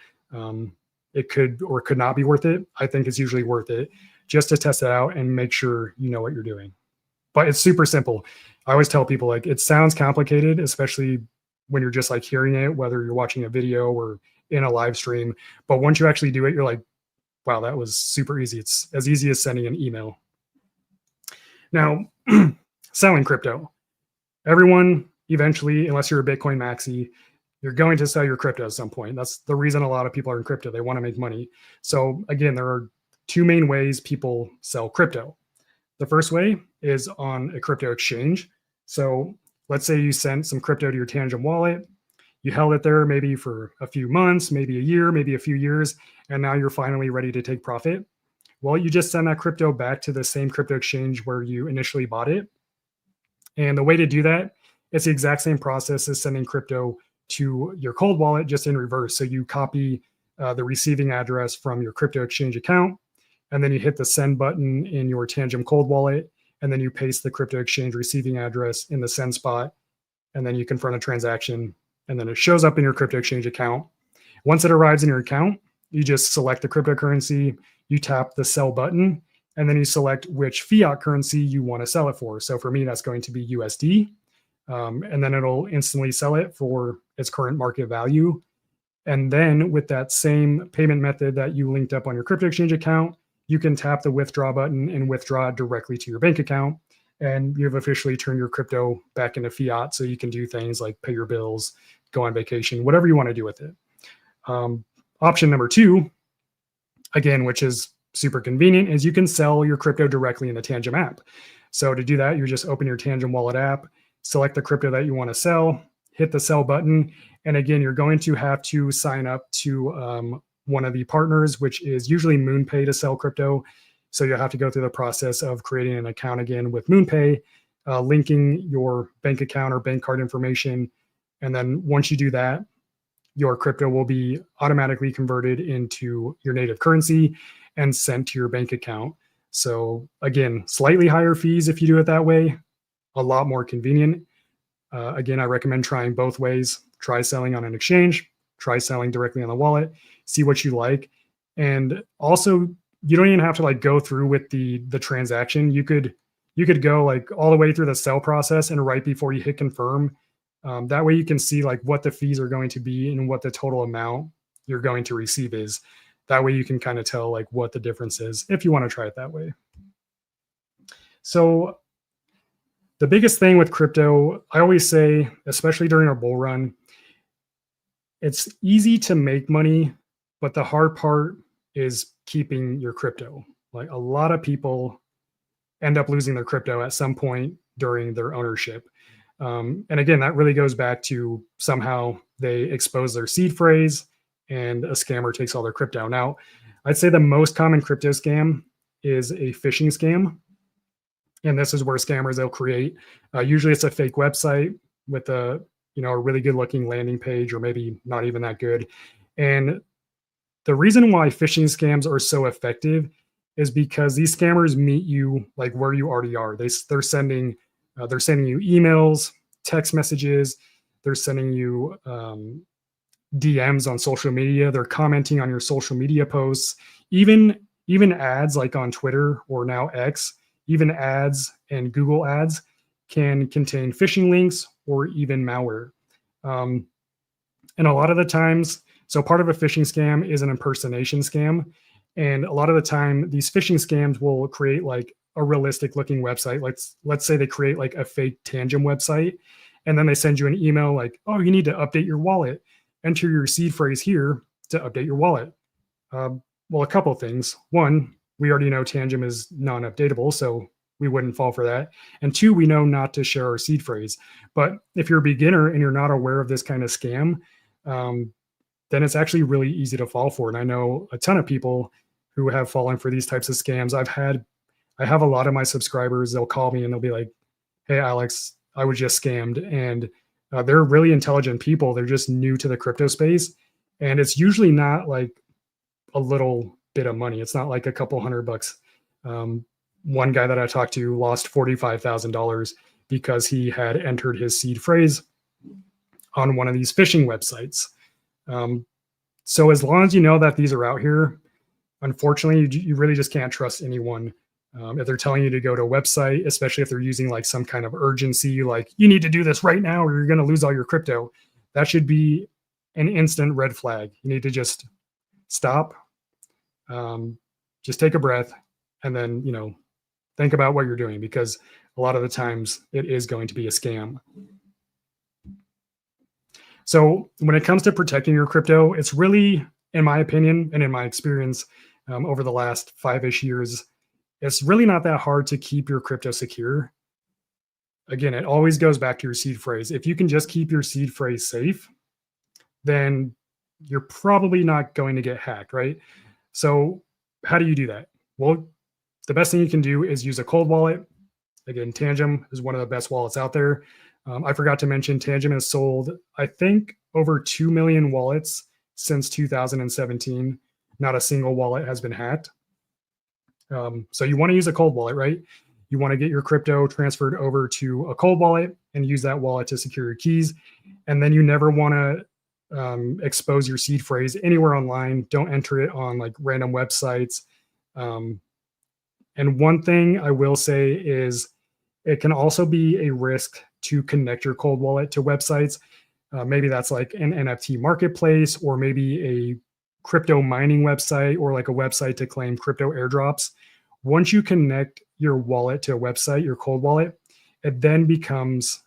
it could or could not be worth it. I think it's usually worth it just to test it out and make sure you know what you're doing. But it's super simple. I always tell people, like, it sounds complicated, especially when you're just like hearing it, whether you're watching a video or in a live stream. But once you actually do it, you're like, wow, that was super easy. It's as easy as sending an email. Now, selling crypto. Everyone eventually, unless you're a Bitcoin maxi, you're going to sell your crypto at some point. That's the reason a lot of people are in crypto. They want to make money. So again, there are two main ways people sell crypto. The first way is on a crypto exchange. So let's say you sent some crypto to your Tangem wallet. You held it there maybe for a few months, maybe a year, maybe a few years, and now you're finally ready to take profit. Well, you just send that crypto back to the same crypto exchange where you initially bought it. And the way to do that, it's the exact same process as sending crypto to your cold wallet, just in reverse. So you copy the receiving address from your crypto exchange account, and then you hit the send button in your Tangem cold wallet, and then you paste the crypto exchange receiving address in the send spot, and then you confirm the transaction, and then it shows up in your crypto exchange account. Once it arrives in your account, you just select the cryptocurrency, you tap the sell button, and then you select which fiat currency you want to sell it for. So for me, that's going to be USD. And then it'll instantly sell it for its current market value. And then with that same payment method that you linked up on your crypto exchange account, you can tap the withdraw button and withdraw directly to your bank account. And you've officially turned your crypto back into fiat. So you can do things like pay your bills, go on vacation, whatever you want to do with it. Option number two, again, which is super convenient is you can sell your crypto directly in the Tangem app. So to do that, you just open your Tangem Wallet app, select the crypto that you want to sell, hit the sell button. And again, you're going to have to sign up to one of the partners, which is usually MoonPay to sell crypto. So you'll have to go through the process of creating an account again with MoonPay, linking your bank account or bank card information. And then once you do that, your crypto will be automatically converted into your native currency and sent to your bank account. So again, slightly higher fees if you do it that way, a lot more convenient. Again, I recommend trying both ways. Try selling on an exchange, try selling directly on the wallet, see what you like. And also, you don't even have to like go through with the transaction. You could go like all the way through the sell process, and right before you hit confirm, that way you can see like what the fees are going to be and what the total amount you're going to receive is. That way you can kind of tell like what the difference is if you want to try it that way. So the biggest thing with crypto, I always say, especially during a bull run, it's easy to make money, but the hard part is keeping your crypto. Like a lot of people end up losing their crypto at some point during their ownership. And again, that really goes back to somehow they expose their seed phrase and a scammer takes all their crypto. Now, I'd say the most common crypto scam is a phishing scam. And this is where scammers, they'll create, usually it's a fake website with a really good looking landing page, or maybe not even that good. And the reason why phishing scams are so effective is because these scammers meet you like where you already are. They're sending you emails, text messages. They're sending you DMs on social media. They're commenting on your social media posts, even ads like on Twitter or now X. Even ads and Google ads can contain phishing links or even malware. And a lot of the times, so part of a phishing scam is an impersonation scam. And a lot of the time, these phishing scams will create like a realistic looking website. Let's say they create like a fake Tangem website, and then they send you an email like, oh, you need to update your wallet. Enter your seed phrase here to update your wallet. Well, a couple of things. One, we already know Tangem is non-updatable, so we wouldn't fall for that. And two, we know not to share our seed phrase. But if you're a beginner and you're not aware of this kind of scam, then it's actually really easy to fall for. And I know a ton of people who have fallen for these types of scams. I have a lot of my subscribers, they'll call me and they'll be like, hey, Alex, I was just scammed. And they're really intelligent people. They're just new to the crypto space. And it's usually not like a little bit of money. It's not like a couple $100. One guy that I talked to lost $45,000 because he had entered his seed phrase on one of these phishing websites. So as long as you know that these are out here, unfortunately, you really just can't trust anyone. If they're telling you to go to a website, especially if they're using like some kind of urgency, like you need to do this right now or you're going to lose all your crypto, that should be an instant red flag. You need to just stop, just take a breath, and then, think about what you're doing, because a lot of the times it is going to be a scam. So when it comes to protecting your crypto, it's really, in my opinion and in my experience over the last 5-ish years, it's really not that hard to keep your crypto secure. Again, it always goes back to your seed phrase. If you can just keep your seed phrase safe, then you're probably not going to get hacked, right? So how do you do that? Well, the best thing you can do is use a cold wallet. Again, Tangem is one of the best wallets out there. I forgot to mention, Tangem has sold, I think, over 2 million wallets since 2017. Not a single wallet has been hacked. So you want to use a cold wallet, right? You want to get your crypto transferred over to a cold wallet and use that wallet to secure your keys. And then you never want to expose your seed phrase anywhere online. Don't enter it on like random websites. And one thing I will say is it can also be a risk to connect your cold wallet to websites. Maybe that's like an NFT marketplace, or maybe a crypto mining website, or like a website to claim crypto airdrops. Once you connect your wallet to a website, your cold wallet, it then becomes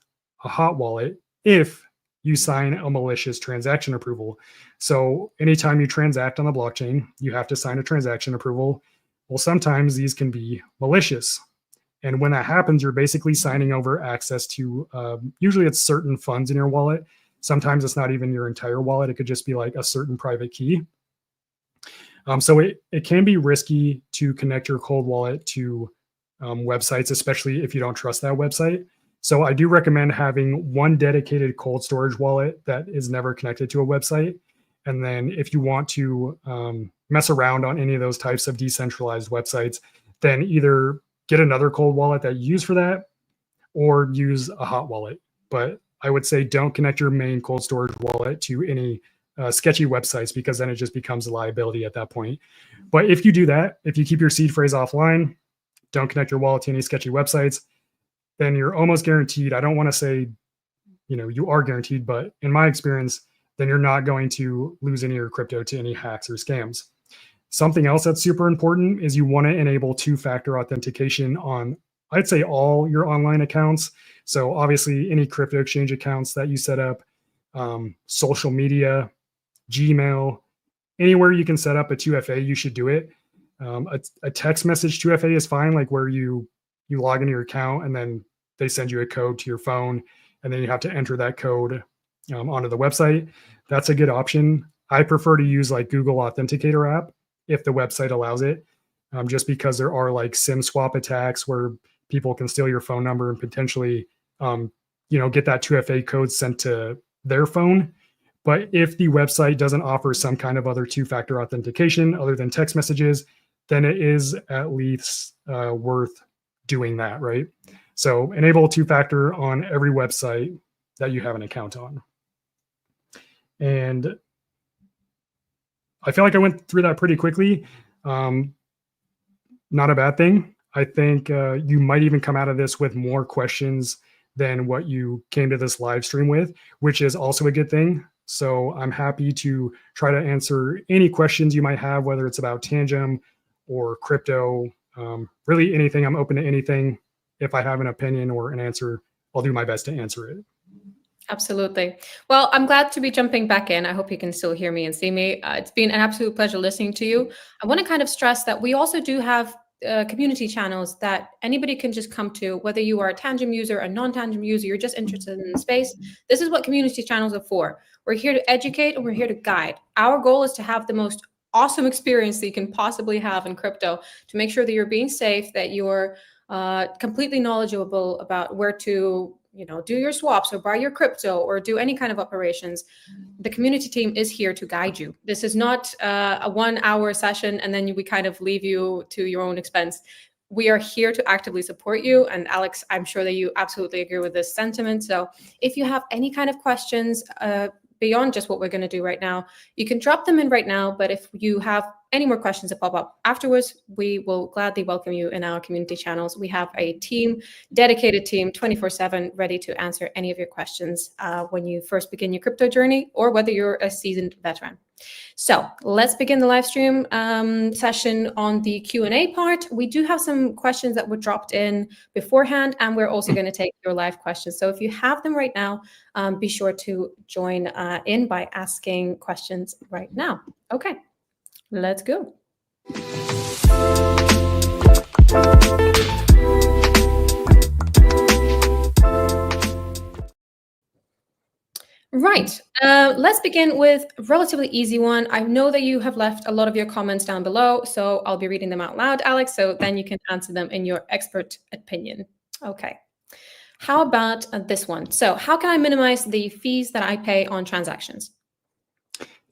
a hot wallet if you sign a malicious transaction approval. So anytime you transact on the blockchain, you have to sign a transaction approval. Well, sometimes these can be malicious. And when that happens, you're basically signing over access to, usually it's certain funds in your wallet. Sometimes it's not even your entire wallet. It could just be like a certain private key. So it can be risky to connect your cold wallet to websites, especially if you don't trust that website. So I do recommend having one dedicated cold storage wallet that is never connected to a website. And then if you want to mess around on any of those types of decentralized websites, then either get another cold wallet that you use for that or use a hot wallet. But I would say don't connect your main cold storage wallet to any sketchy websites, because then it just becomes a liability at that point. But if you do that, if you keep your seed phrase offline, don't connect your wallet to any sketchy websites, then you're almost guaranteed. I don't want to say, you are guaranteed, but in my experience, then you're not going to lose any of your crypto to any hacks or scams. Something else that's super important is you want to enable two-factor authentication on, I'd say, all your online accounts. So obviously any crypto exchange accounts that you set up, social media, Gmail, anywhere you can set up a 2FA, you should do it. A text message 2FA is fine, like where you log into your account and then they send you a code to your phone and then you have to enter that code onto the website. That's a good option. I prefer to use like Google Authenticator app if the website allows it, just because there are like SIM swap attacks where people can steal your phone number and potentially, get that 2FA code sent to their phone. But if the website doesn't offer some kind of other two-factor authentication other than text messages, then it is at least worth doing that, right? So enable two-factor on every website that you have an account on. And I feel like I went through that pretty quickly. Not a bad thing. I think you might even come out of this with more questions than what you came to this live stream with, which is also a good thing. So I'm happy to try to answer any questions you might have, whether it's about Tangem or crypto, really anything. I'm open to anything. If I have an opinion or an answer, I'll do my best to answer it. Absolutely. Well, I'm glad to be jumping back in. I hope you can still hear me and see me. It's been an absolute pleasure listening to you. I want to kind of stress that we also do have community channels that anybody can just come to, whether you are a Tangem user, a non-Tangem user, you're just interested in the space. This is what community channels are for. We're here to educate and we're here to guide. Our goal is to have the most awesome experience that you can possibly have in crypto, to make sure that you're being safe, that you're completely knowledgeable about where to do your swaps or buy your crypto or do any kind of operations. The community team is here to guide you. This is not a 1 hour session and then we kind of leave you to your own expense. We are here to actively support you. And Alex, I'm sure that you absolutely agree with this sentiment. So if you have any kind of questions beyond just what we're going to do right now, you can drop them in right now. But if you have any more questions that pop up afterwards, we will gladly welcome you in our community channels. We have a team, dedicated team, 24/7, ready to answer any of your questions when you first begin your crypto journey, or whether you're a seasoned veteran. So let's begin the live stream session on the Q&A part. We do have some questions that were dropped in beforehand, and we're also going to take your live questions. So if you have them right now, be sure to join in by asking questions right now. Okay, let's go. Right. Let's begin with a relatively easy one. I know that you have left a lot of your comments down below, so I'll be reading them out loud, Alex, so then you can answer them in your expert opinion. Okay. How about this one? So how can I minimize the fees that I pay on transactions?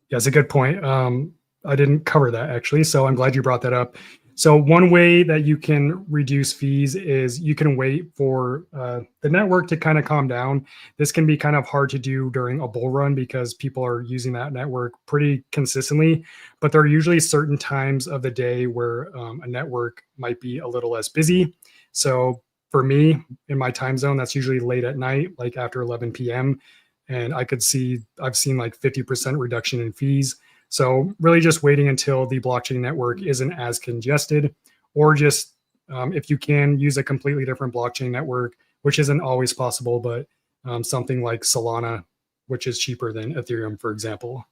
Yeah, it's a good point. I didn't cover that actually, so I'm glad you brought that up. So one way that you can reduce fees is you can wait for the network to kind of calm down. This can be kind of hard to do during a bull run because people are using that network pretty consistently, but there are usually certain times of the day where a network might be a little less busy. So for me, in my time zone, that's usually late at night, like after 11 p.m. And I've seen like 50% reduction in fees. So really just waiting until the blockchain network isn't as congested, or just if you can use a completely different blockchain network, which isn't always possible, but something like Solana, which is cheaper than Ethereum, for example.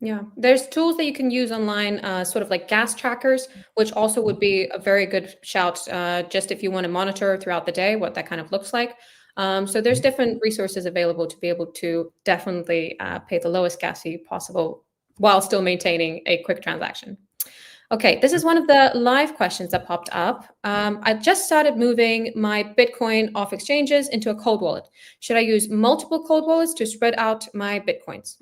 Yeah, there's tools that you can use online, sort of like gas trackers, which also would be a very good shout, just if you want to monitor throughout the day what that kind of looks like. So there's different resources available to be able to definitely pay the lowest gas fee possible while still maintaining a quick transaction. Okay, this is one of the live questions that popped up. I just started moving my Bitcoin off exchanges into a cold wallet. Should I use multiple cold wallets to spread out my Bitcoins?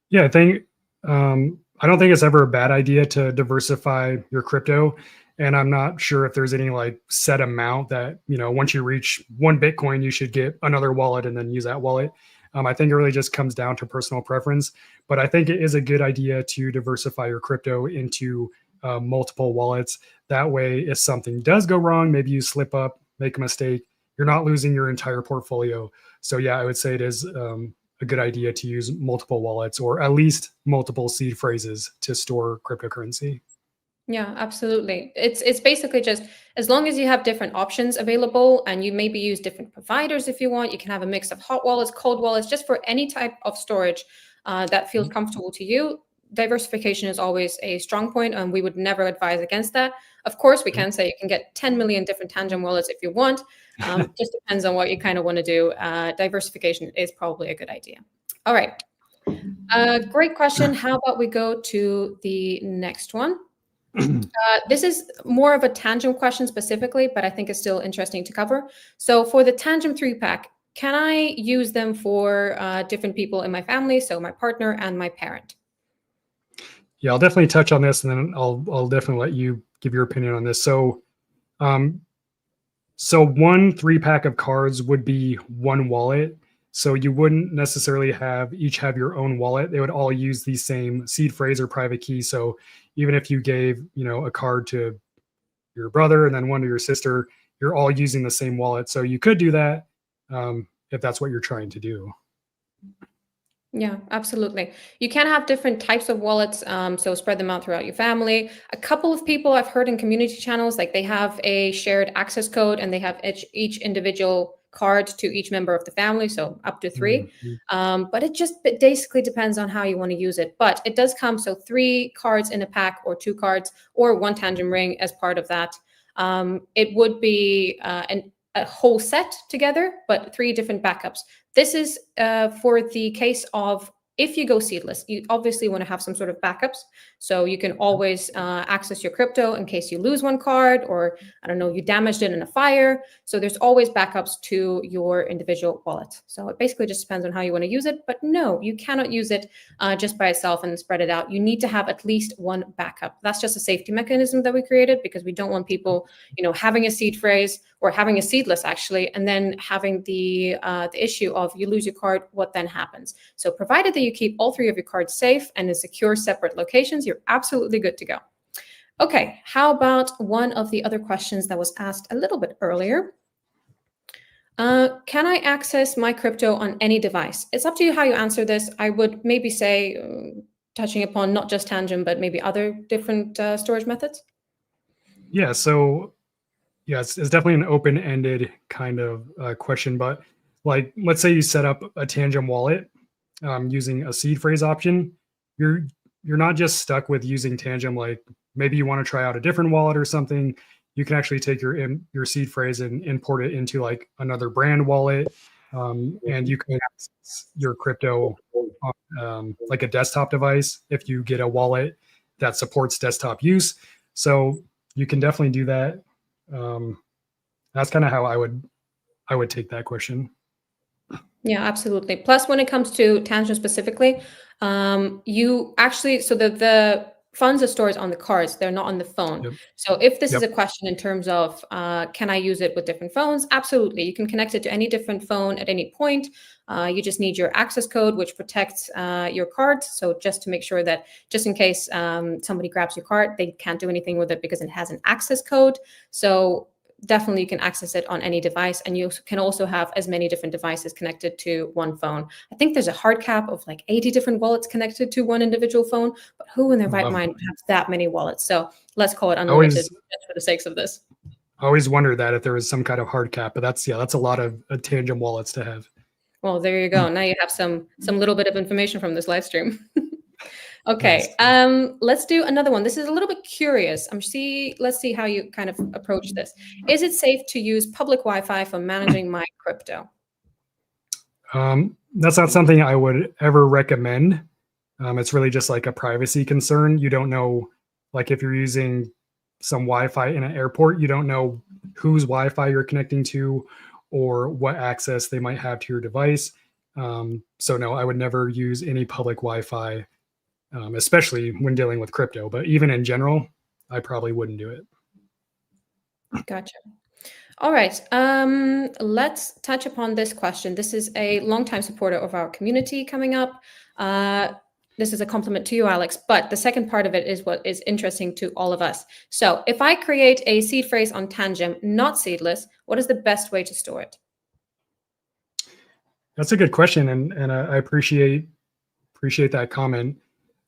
Yeah, I don't think it's ever a bad idea to diversify your crypto. And I'm not sure if there's any like set amount that, once you reach 1 Bitcoin, you should get another wallet and then use that wallet. I think it really just comes down to personal preference. But I think it is a good idea to diversify your crypto into multiple wallets. That way, if something does go wrong, maybe you slip up, make a mistake, you're not losing your entire portfolio. So yeah, I would say it is a good idea to use multiple wallets or at least multiple seed phrases to store cryptocurrency. Yeah, absolutely. It's basically just as long as you have different options available and you maybe use different providers if you want, you can have a mix of hot wallets, cold wallets, just for any type of storage that feels comfortable to you. Diversification is always a strong point, and we would never advise against that. Of course, we can say you can get 10 million different Tangem wallets if you want. Just depends on what you kind of want to do. Diversification is probably a good idea. All right. Great question. How about we go to the next one? This is more of a Tangem question specifically, but I think it's still interesting to cover. So for the Tangem 3-pack, can I use them for different people in my family? So my partner and my parent. Yeah, I'll definitely touch on this, and then I'll definitely let you give your opinion on this. So, so 1 3-pack of cards would be one wallet. So you wouldn't necessarily each have your own wallet. They would all use the same seed phrase or private key. So even if you gave, a card to your brother and then one to your sister, you're all using the same wallet. So you could do that if that's what you're trying to do. Yeah, absolutely. You can have different types of wallets, so spread them out throughout your family. A couple of people I've heard in community channels, like they have a shared access code and they have each individual card to each member of the family, so up to 3. But it basically depends on how you want to use it. But it does come, so 3 cards in a pack or 2 cards or 1 Tangem ring as part of that. It would be a whole set together, but 3 different backups. This is for the case of if you go seedless, you obviously want to have some sort of backups. So you can always access your crypto in case you lose one card or, I don't know, you damaged it in a fire. So there's always backups to your individual wallet. So it basically just depends on how you want to use it. But no, you cannot use it just by itself and spread it out. You need to have at least 1 backup. That's just a safety mechanism that we created because we don't want people, having a seed phrase or having a seedless actually, and then having the issue of you lose your card, what then happens? So provided that you keep all 3 of your cards safe and in secure separate locations, you're absolutely good to go. Okay, how about one of the other questions that was asked a little bit earlier? Can I access my crypto on any device? It's up to you how you answer this. I would maybe say, touching upon not just Tangem, but maybe other different storage methods. Yeah, so yeah, it's definitely an open-ended kind of question, but like, let's say you set up a Tangem wallet using a seed phrase option. You're not just stuck with using Tangem. Like maybe you want to try out a different wallet or something. You can actually take your seed phrase and import it into like another brand wallet, and you can access your crypto on like a desktop device if you get a wallet that supports desktop use. So you can definitely do that. That's kind of how I would take that question. Yeah, absolutely. Plus, when it comes to Tangent specifically, you actually, so the funds are stored on the cards, they're not on the phone. Yep. So if this is Yep. a question in terms of, can I use it with different phones? Absolutely. You can connect it to any different phone at any point. You just need your access code, which protects your card. So just to make sure that just in case somebody grabs your card, they can't do anything with it because it has an access code. So definitely you can access it on any device, and you can also have as many different devices connected to one phone. I think there's a hard cap of like 80 different wallets connected to one individual phone, but who in their right mind has that many wallets? So let's call it unlimited just for the sakes of this. I always wondered that if there was some kind of hard cap, but that's a lot of Tangem wallets to have. Well, there you go. Now you have some little bit of information from this live stream. Okay. Let's do another one. This is a little bit curious. Let's see how you kind of approach this. Is it safe to use public Wi-Fi for managing my crypto? That's not something I would ever recommend. It's really just like a privacy concern. You don't know, like if you're using some Wi-Fi in an airport, you don't know whose Wi-Fi you're connecting to or what access they might have to your device. So no, I would never use any public Wi-Fi, especially when dealing with crypto. But even in general, I probably wouldn't do it. Gotcha. All right. Let's touch upon this question. This is a longtime supporter of our community coming up. This is a compliment to you, Alex, but the second part of it is what is interesting to all of us. So if I create a seed phrase on Tangem, not seedless, what is the best way to store it? That's a good question, and I appreciate that comment.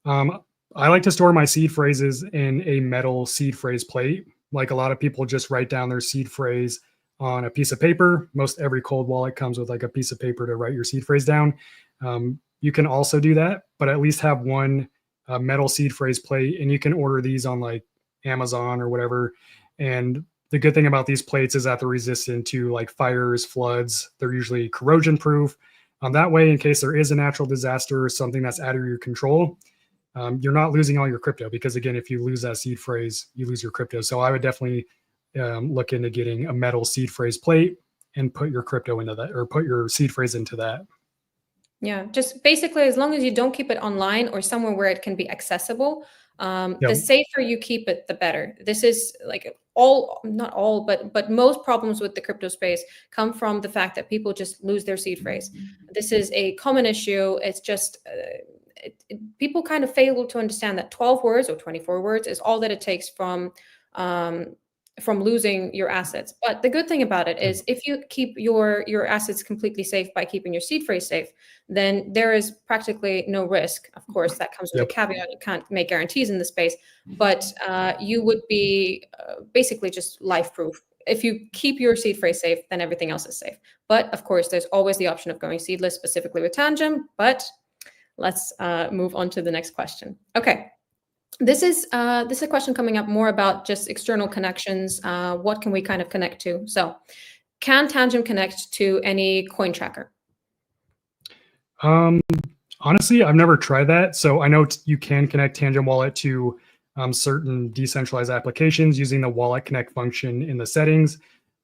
I like to store my seed phrases in a metal seed phrase plate. Like a lot of people just write down their seed phrase on a piece of paper. Most every cold wallet comes with like a piece of paper to write your seed phrase down. You can also do that, but at least have one metal seed phrase plate, and you can order these on like Amazon or whatever. And the good thing about these plates is that they're resistant to like fires, floods. They're usually corrosion proof. That way, in case there is a natural disaster or something that's out of your control, you're not losing all your crypto, because again, if you lose that seed phrase, you lose your crypto. So I would definitely look into getting a metal seed phrase plate and put your crypto into that, or put your seed phrase into that. Yeah, just basically, as long as you don't keep it online or somewhere where it can be accessible, the safer you keep it, the better. This is like not all, but most problems with the crypto space come from the fact that people just lose their seed phrase. This is a common issue. It's just people kind of fail to understand that 12 words or 24 words is all that it takes from losing your assets. But the good thing about it is if you keep your assets completely safe by keeping your seed phrase safe, then there is practically no risk. Of course, that comes with a caveat. You can't make guarantees in the space, but you would be basically just life-proof. If you keep your seed phrase safe, then everything else is safe. But of course, there's always the option of going seedless, specifically with Tangem. But let's move on to the next question. Okay. This is a question coming up more about just external connections. What can we kind of connect to? So can Tangem connect to any coin tracker? Honestly, I've never tried that. So I know you can connect Tangem Wallet to certain decentralized applications using the Wallet Connect function in the settings.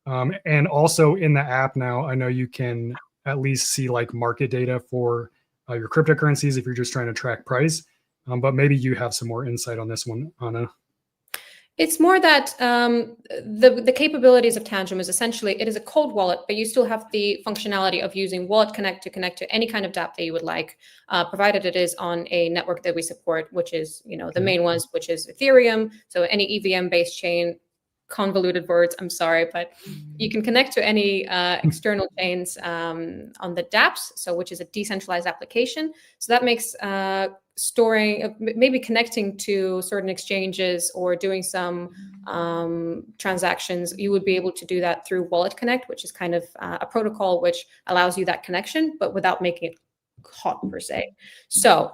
And also in the app now, I know you can at least see like market data for your cryptocurrencies if you're just trying to track price. But maybe you have some more insight on this one, Anna. It's more that the capabilities of Tangem is essentially, it is a cold wallet, but you still have the functionality of using Wallet Connect to connect to any kind of dApp that you would like, provided it is on a network that we support, which is, the main ones, which is Ethereum. So any EVM-based chain, convoluted words, I'm sorry, but you can connect to any external chains on the dApps, so which is a decentralized application. So that makes storing, maybe connecting to certain exchanges or doing some transactions, you would be able to do that through Wallet Connect, which is kind of a protocol which allows you that connection, but without making it hot per se. So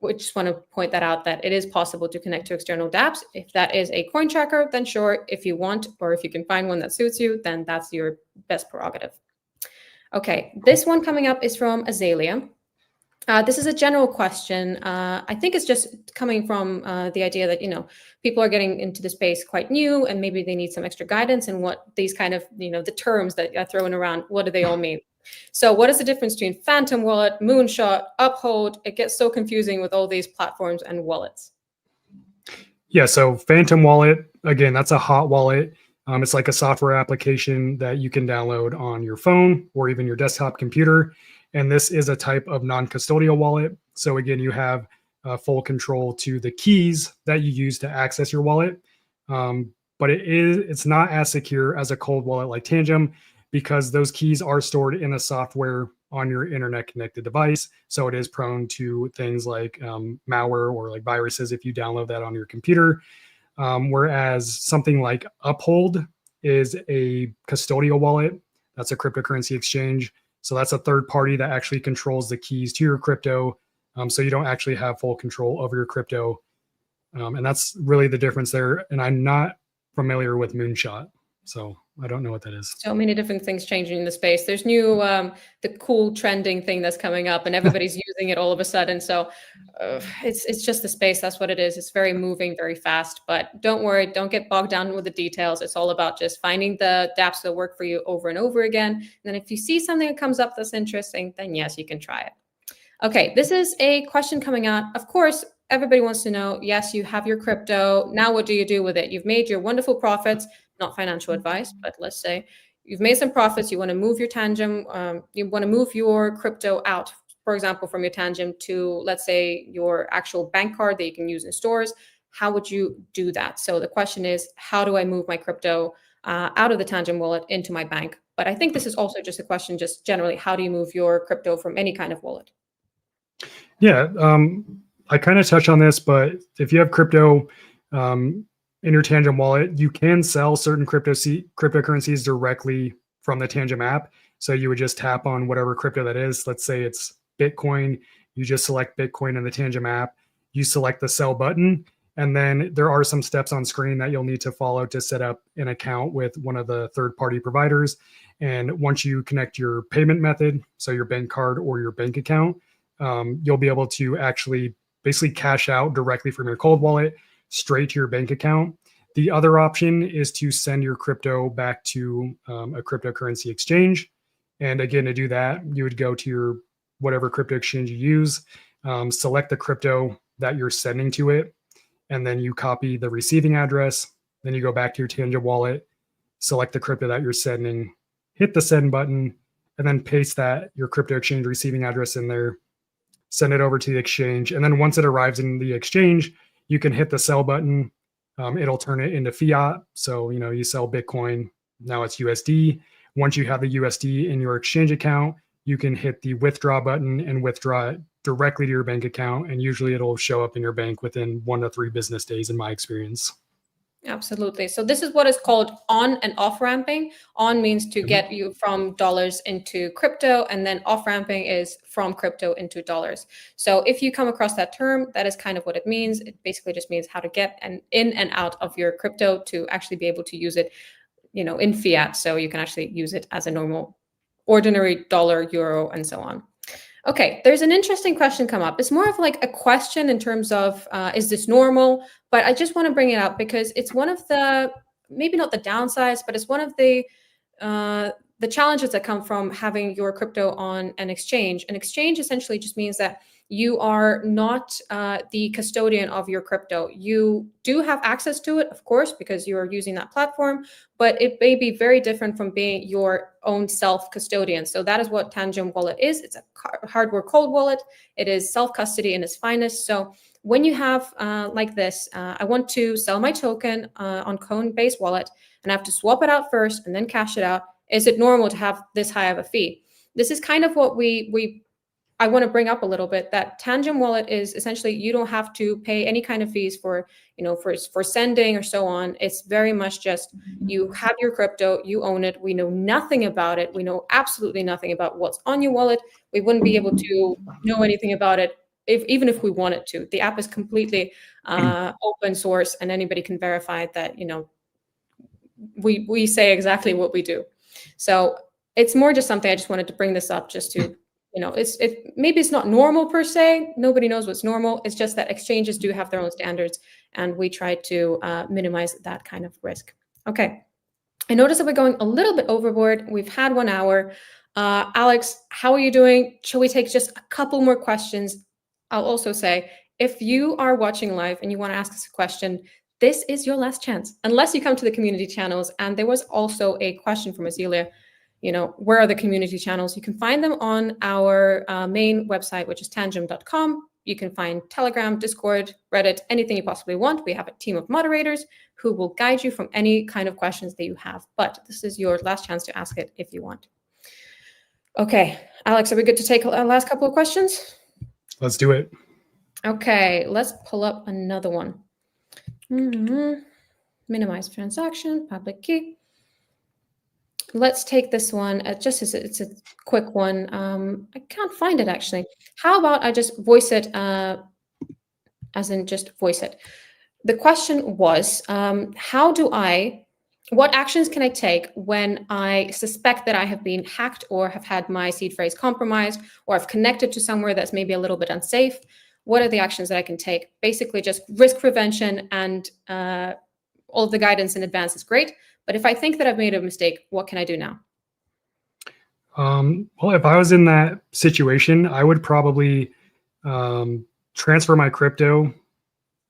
we just want to point that out, that it is possible to connect to external dApps. If that is a coin tracker, then sure. If you want, or if you can find one that suits you, then that's your best prerogative. Okay, this one coming up is from Azalea. This is a general question. I think it's just coming from the idea that, people are getting into the space quite new, and maybe they need some extra guidance and what these kind of, the terms that are thrown around, what do they all mean? So what is the difference between Phantom Wallet, Moonshot, Uphold? It gets so confusing with all these platforms and wallets. Yeah, so Phantom Wallet, again, that's a hot wallet. It's like a software application that you can download on your phone or even your desktop computer. And this is a type of non-custodial wallet. So again, you have full control to the keys that you use to access your wallet. But it's not as secure as a cold wallet like Tangem, because those keys are stored in a software on your internet connected device. So it is prone to things like malware or like viruses if you download that on your computer. Whereas something like Uphold is a custodial wallet. That's a cryptocurrency exchange. So that's a third party that actually controls the keys to your crypto. So you don't actually have full control over your crypto. And that's really the difference there. And I'm not familiar with Moonshot, so I don't know what that is. So many different things changing in the space. There's new, the cool trending thing that's coming up, and everybody's using it all of a sudden. So it's just the space. That's what it is. It's very moving, very fast. But don't worry, don't get bogged down with the details. It's all about just finding the dApps that work for you over and over again. And then if you see something that comes up that's interesting, then yes, you can try it. Okay, this is a question coming out. Of course, everybody wants to know, yes, you have your crypto. Now what do you do with it? You've made your wonderful profits, not financial advice, but let's say you've made some profits. You want to move your Tangem, you want to move your crypto out, for example, from your Tangem to, let's say, your actual bank card that you can use in stores. How would you do that? So the question is, how do I move my crypto out of the Tangem wallet into my bank? But I think this is also just a question, just generally, how do you move your crypto from any kind of wallet? Yeah, I kind of touched on this, but if you have crypto in your Tangem wallet, you can sell certain cryptocurrencies directly from the Tangem app. So you would just tap on whatever crypto that is. Let's say it's Bitcoin. You just select Bitcoin in the Tangem app. You select the sell button. And then there are some steps on screen that you'll need to follow to set up an account with one of the third-party providers. And once you connect your payment method, so your bank card or your bank account, you'll be able to actually basically cash out directly from your cold wallet straight to your bank account. The other option is to send your crypto back to a cryptocurrency exchange. And again, to do that, you would go to your whatever crypto exchange you use, select the crypto that you're sending to it, and then you copy the receiving address. Then you go back to your Tangem wallet, select the crypto that you're sending, hit the send button, and then paste your crypto exchange receiving address in there, send it over to the exchange. And then once it arrives in the exchange, you can hit the sell button. It'll turn it into fiat. So, you sell Bitcoin, now it's USD. Once you have the USD in your exchange account, you can hit the withdraw button and withdraw it directly to your bank account. And usually it'll show up in your bank within 1 to 3 business days in my experience. Absolutely. So this is what is called on and off ramping. On means to get you from dollars into crypto, and then off ramping is from crypto into dollars. So if you come across that term, that is kind of what it means. It basically just means how to get in and out of your crypto to actually be able to use it, in fiat. So you can actually use it as a normal, ordinary dollar, euro, and so on. Okay, there's an interesting question come up. It's more of like a question in terms of, is this normal? But I just want to bring it up because it's one of the, maybe not the downsides, but it's one of the challenges that come from having your crypto on an exchange. An exchange essentially just means that you are not the custodian of your crypto. You do have access to it, of course, because you're using that platform, but it may be very different from being your own self-custodian. So that is what Tangem Wallet is. It's a hardware cold wallet. It is self-custody in its finest. So when you have like this, I want to sell my token on Coinbase Wallet, and I have to swap it out first and then cash it out. Is it normal to have this high of a fee? This is kind of what I want to bring up a little bit, that Tangem Wallet is essentially, you don't have to pay any kind of fees for, for sending or so on. It's very much just, you have your crypto, you own it. We know nothing about it. We know absolutely nothing about what's on your wallet. We wouldn't be able to know anything about it even if we wanted to. The app is completely open source, and anybody can verify that, we say exactly what we do. So it's more just something I just wanted to bring this up just to, maybe it's not normal per se. Nobody knows what's normal. It's just that exchanges do have their own standards, and we try to minimize that kind of risk. Okay. I noticed that we're going a little bit overboard. We've had 1 hour. Alex, how are you doing? Shall we take just a couple more questions? I'll also say, if you are watching live and you want to ask us a question, this is your last chance, unless you come to the community channels. And there was also a question from Azealia, where are the community channels? You can find them on our main website, which is tangem.com. You can find Telegram, Discord, Reddit, anything you possibly want. We have a team of moderators who will guide you from any kind of questions that you have. But this is your last chance to ask it if you want. Okay, Alex, are we good to take a last couple of questions? Let's do it. Okay, let's pull up another one. Minimize transaction, public key. let's take this one just as it's a quick one. I can't find it actually. How about I just voice it, as in just voice it. The question was, what actions can I take when I suspect that I have been hacked or have had my seed phrase compromised or I've connected to somewhere that's maybe a little bit unsafe? What are the actions that I can take? Basically, just risk prevention, and all of the guidance in advance is great. But if I think that I've made a mistake, what can I do now? Well, if I was in that situation, I would probably transfer my crypto,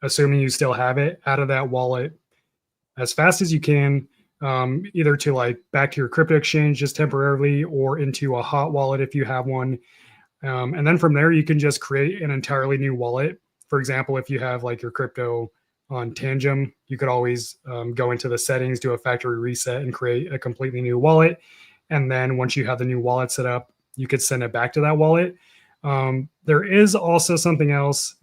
assuming you still have it, out of that wallet as fast as you can, either to like back to your crypto exchange just temporarily, or into a hot wallet if you have one. And then from there, you can just create an entirely new wallet. For example, if you have like your crypto on Tangem, you could always go into the settings, do a factory reset, and create a completely new wallet. And then once you have the new wallet set up, you could send it back to that wallet. There is also something else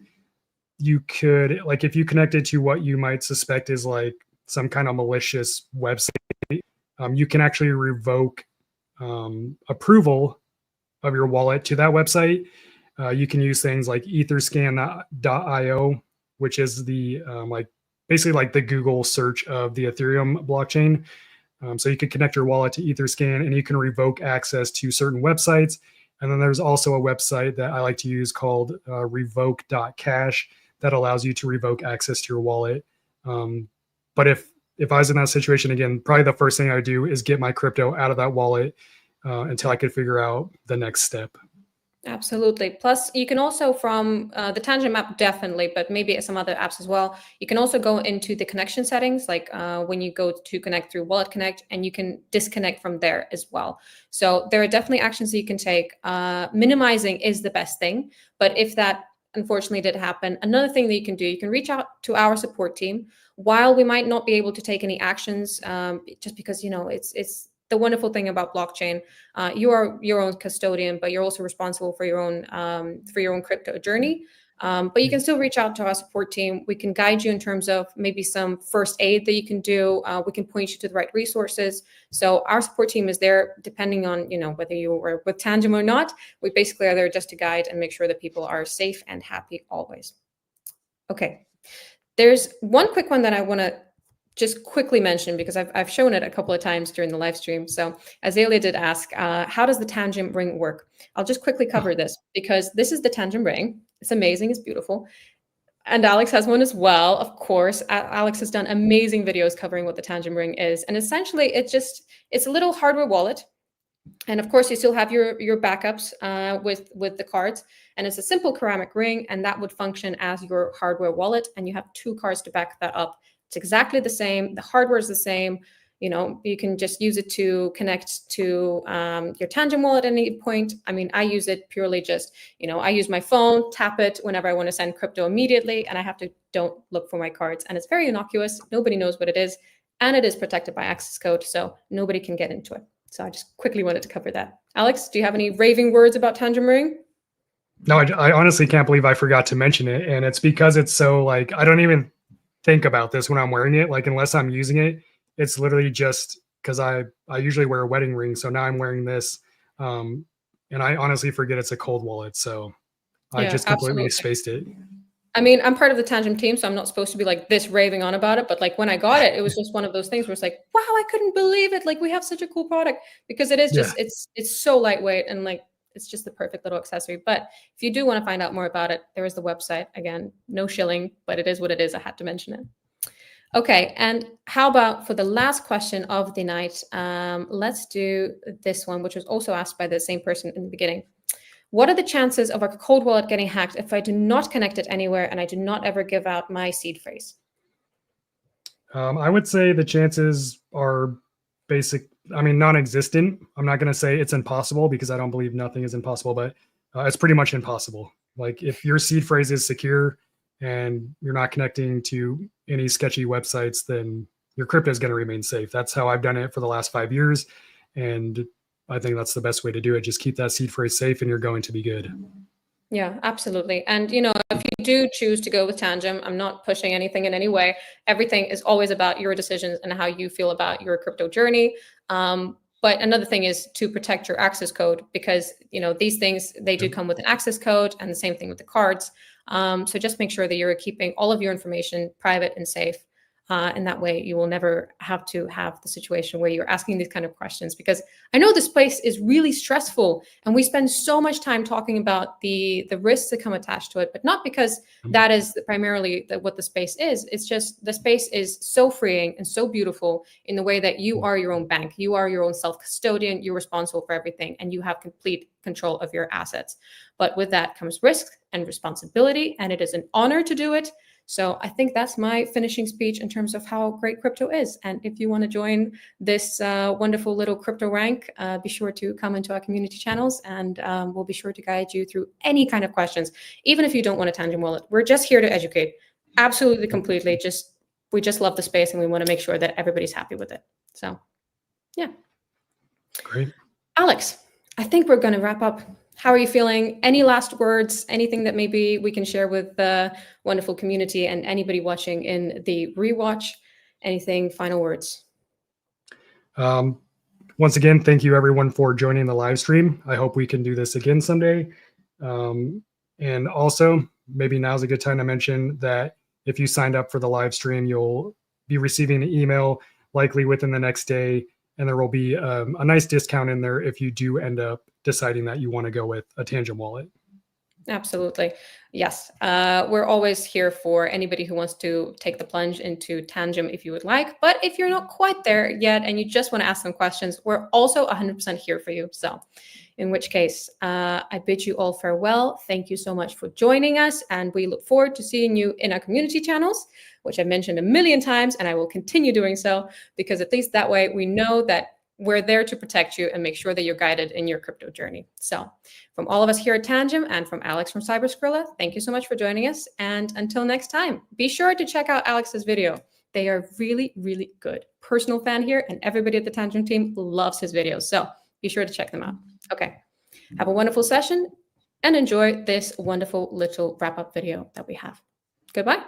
you could, like, if you connected to what you might suspect is like some kind of malicious website, you can actually revoke approval of your wallet to that website. You can use things like etherscan.io, which is the like basically like the Google search of the Ethereum blockchain. So you can connect your wallet to Etherscan and you can revoke access to certain websites. And then there's also a website that I like to use called revoke.cash that allows you to revoke access to your wallet. But if I was in that situation again, probably the first thing I would do is get my crypto out of that wallet until I could figure out the next step. Absolutely. Plus, you can also, from the Tangem app, definitely, but maybe some other apps as well, you can also go into the connection settings, like when you go to connect through Wallet Connect, and you can disconnect from there as well. So there are definitely actions that you can take. Minimizing is the best thing, but if that unfortunately did happen, another thing that you can do, you can reach out to our support team. While we might not be able to take any actions, just because, you know, it's the wonderful thing about blockchain, you are your own custodian, but you're also responsible for your own crypto journey. But you can still reach out to our support team. We can guide you in terms of maybe some first aid that you can do. We can point you to the right resources. So our support team is there, depending on, you know, whether you were with Tangem or not. We basically are there just to guide and make sure that people are safe and happy always. Okay, there's one quick one that I want to just quickly mention, because I've shown it a couple of times during the live stream. So Azalea did ask, how does the Tangem ring work? I'll just quickly cover this, because this is the Tangem ring. It's amazing, it's beautiful. And Alex has one as well, of course. Alex has done amazing videos covering what the Tangem ring is. And essentially, it's a little hardware wallet. And of course, you still have your backups with the cards. And it's a simple ceramic ring, and that would function as your hardware wallet. And you have 2 cards to back that up. It's exactly the same. The hardware is the same. You know, you can just use it to connect to your Tangem wallet at any point. I mean, I use it purely just, you know, I use my phone, tap it whenever I want to send crypto immediately, and I have to don't look for my cards. And it's very innocuous. Nobody knows what it is. And it is protected by access code, so nobody can get into it. So I just quickly wanted to cover that. Alex, do you have any raving words about Tangem ring? No, I honestly can't believe I forgot to mention it. And it's because it's so, like, I don't even think about this when I'm wearing it. Like, unless I'm using it, it's literally just because I usually wear a wedding ring. So now I'm wearing this. And I honestly forget it's a cold wallet. So I just completely spaced it. I mean, I'm part of the Tangem team, so I'm not supposed to be like this raving on about it. But like when I got it, it was just one of those things where it's like, wow, I couldn't believe it. Like, we have such a cool product, because it is just, it's so lightweight, and like, it's just the perfect little accessory. But if you do want to find out more about it, there is the website. Again, no shilling, but it is what it is. I had to mention it. Okay, and how about for the last question of the night? Let's do this one, which was also asked by the same person in the beginning. What are the chances of a cold wallet getting hacked if I do not connect it anywhere and I do not ever give out my seed phrase? I would say the chances are non-existent. I'm not going to say it's impossible, because I don't believe nothing is impossible, but it's pretty much impossible. Like, if your seed phrase is secure and you're not connecting to any sketchy websites, then your crypto is going to remain safe. That's how I've done it for the last 5 years. And I think that's the best way to do it. Just keep that seed phrase safe and you're going to be good. Yeah, absolutely. And, you know, if you do choose to go with Tangem, I'm not pushing anything in any way. Everything is always about your decisions and how you feel about your crypto journey. But another thing is to protect your access code, because these things, they do come with an access code, and the same thing with the cards. So just make sure that you're keeping all of your information private and safe. And that way you will never have to have the situation where you're asking these kind of questions, because I know this space is really stressful and we spend so much time talking about the risks that come attached to it, but not because that is primarily what the space is. It's just the space is so freeing and so beautiful in the way that you are your own bank. You are your own self-custodian. You're responsible for everything, and you have complete control of your assets. But with that comes risk and responsibility, and it is an honor to do it. So I think that's my finishing speech in terms of how great crypto is. And if you want to join this wonderful little crypto rank, be sure to come into our community channels, and we'll be sure to guide you through any kind of questions. Even if you don't want a Tangem wallet, we're just here to educate. Absolutely, completely. We just love the space, and we want to make sure that everybody's happy with it. So, yeah. Great. Alex, I think we're going to wrap up. How are you feeling? Any last words? Anything that maybe we can share with the wonderful community and anybody watching in the rewatch? Anything? Final words? Once again, thank you everyone for joining the live stream. I hope we can do this again someday. And also, maybe now's a good time to mention that if you signed up for the live stream, you'll be receiving an email likely within the next day, and there will be a nice discount in there if you do end up deciding that you want to go with a Tangem wallet. Absolutely. Yes. We're always here for anybody who wants to take the plunge into Tangem if you would like. But if you're not quite there yet and you just want to ask some questions, we're also 100% here for you. So in which case, I bid you all farewell. Thank you so much for joining us. And we look forward to seeing you in our community channels, which I've mentioned a million times, and I will continue doing so, because at least that way we know that we're there to protect you and make sure that you're guided in your crypto journey. So from all of us here at Tangem and from Alex from Cyberscrilla, thank you so much for joining us. And until next time, be sure to check out Alex's video. They are really, really good. Personal fan here, and everybody at the Tangem team loves his videos. So be sure to check them out. Okay. Have a wonderful session and enjoy this wonderful little wrap-up video that we have. Goodbye.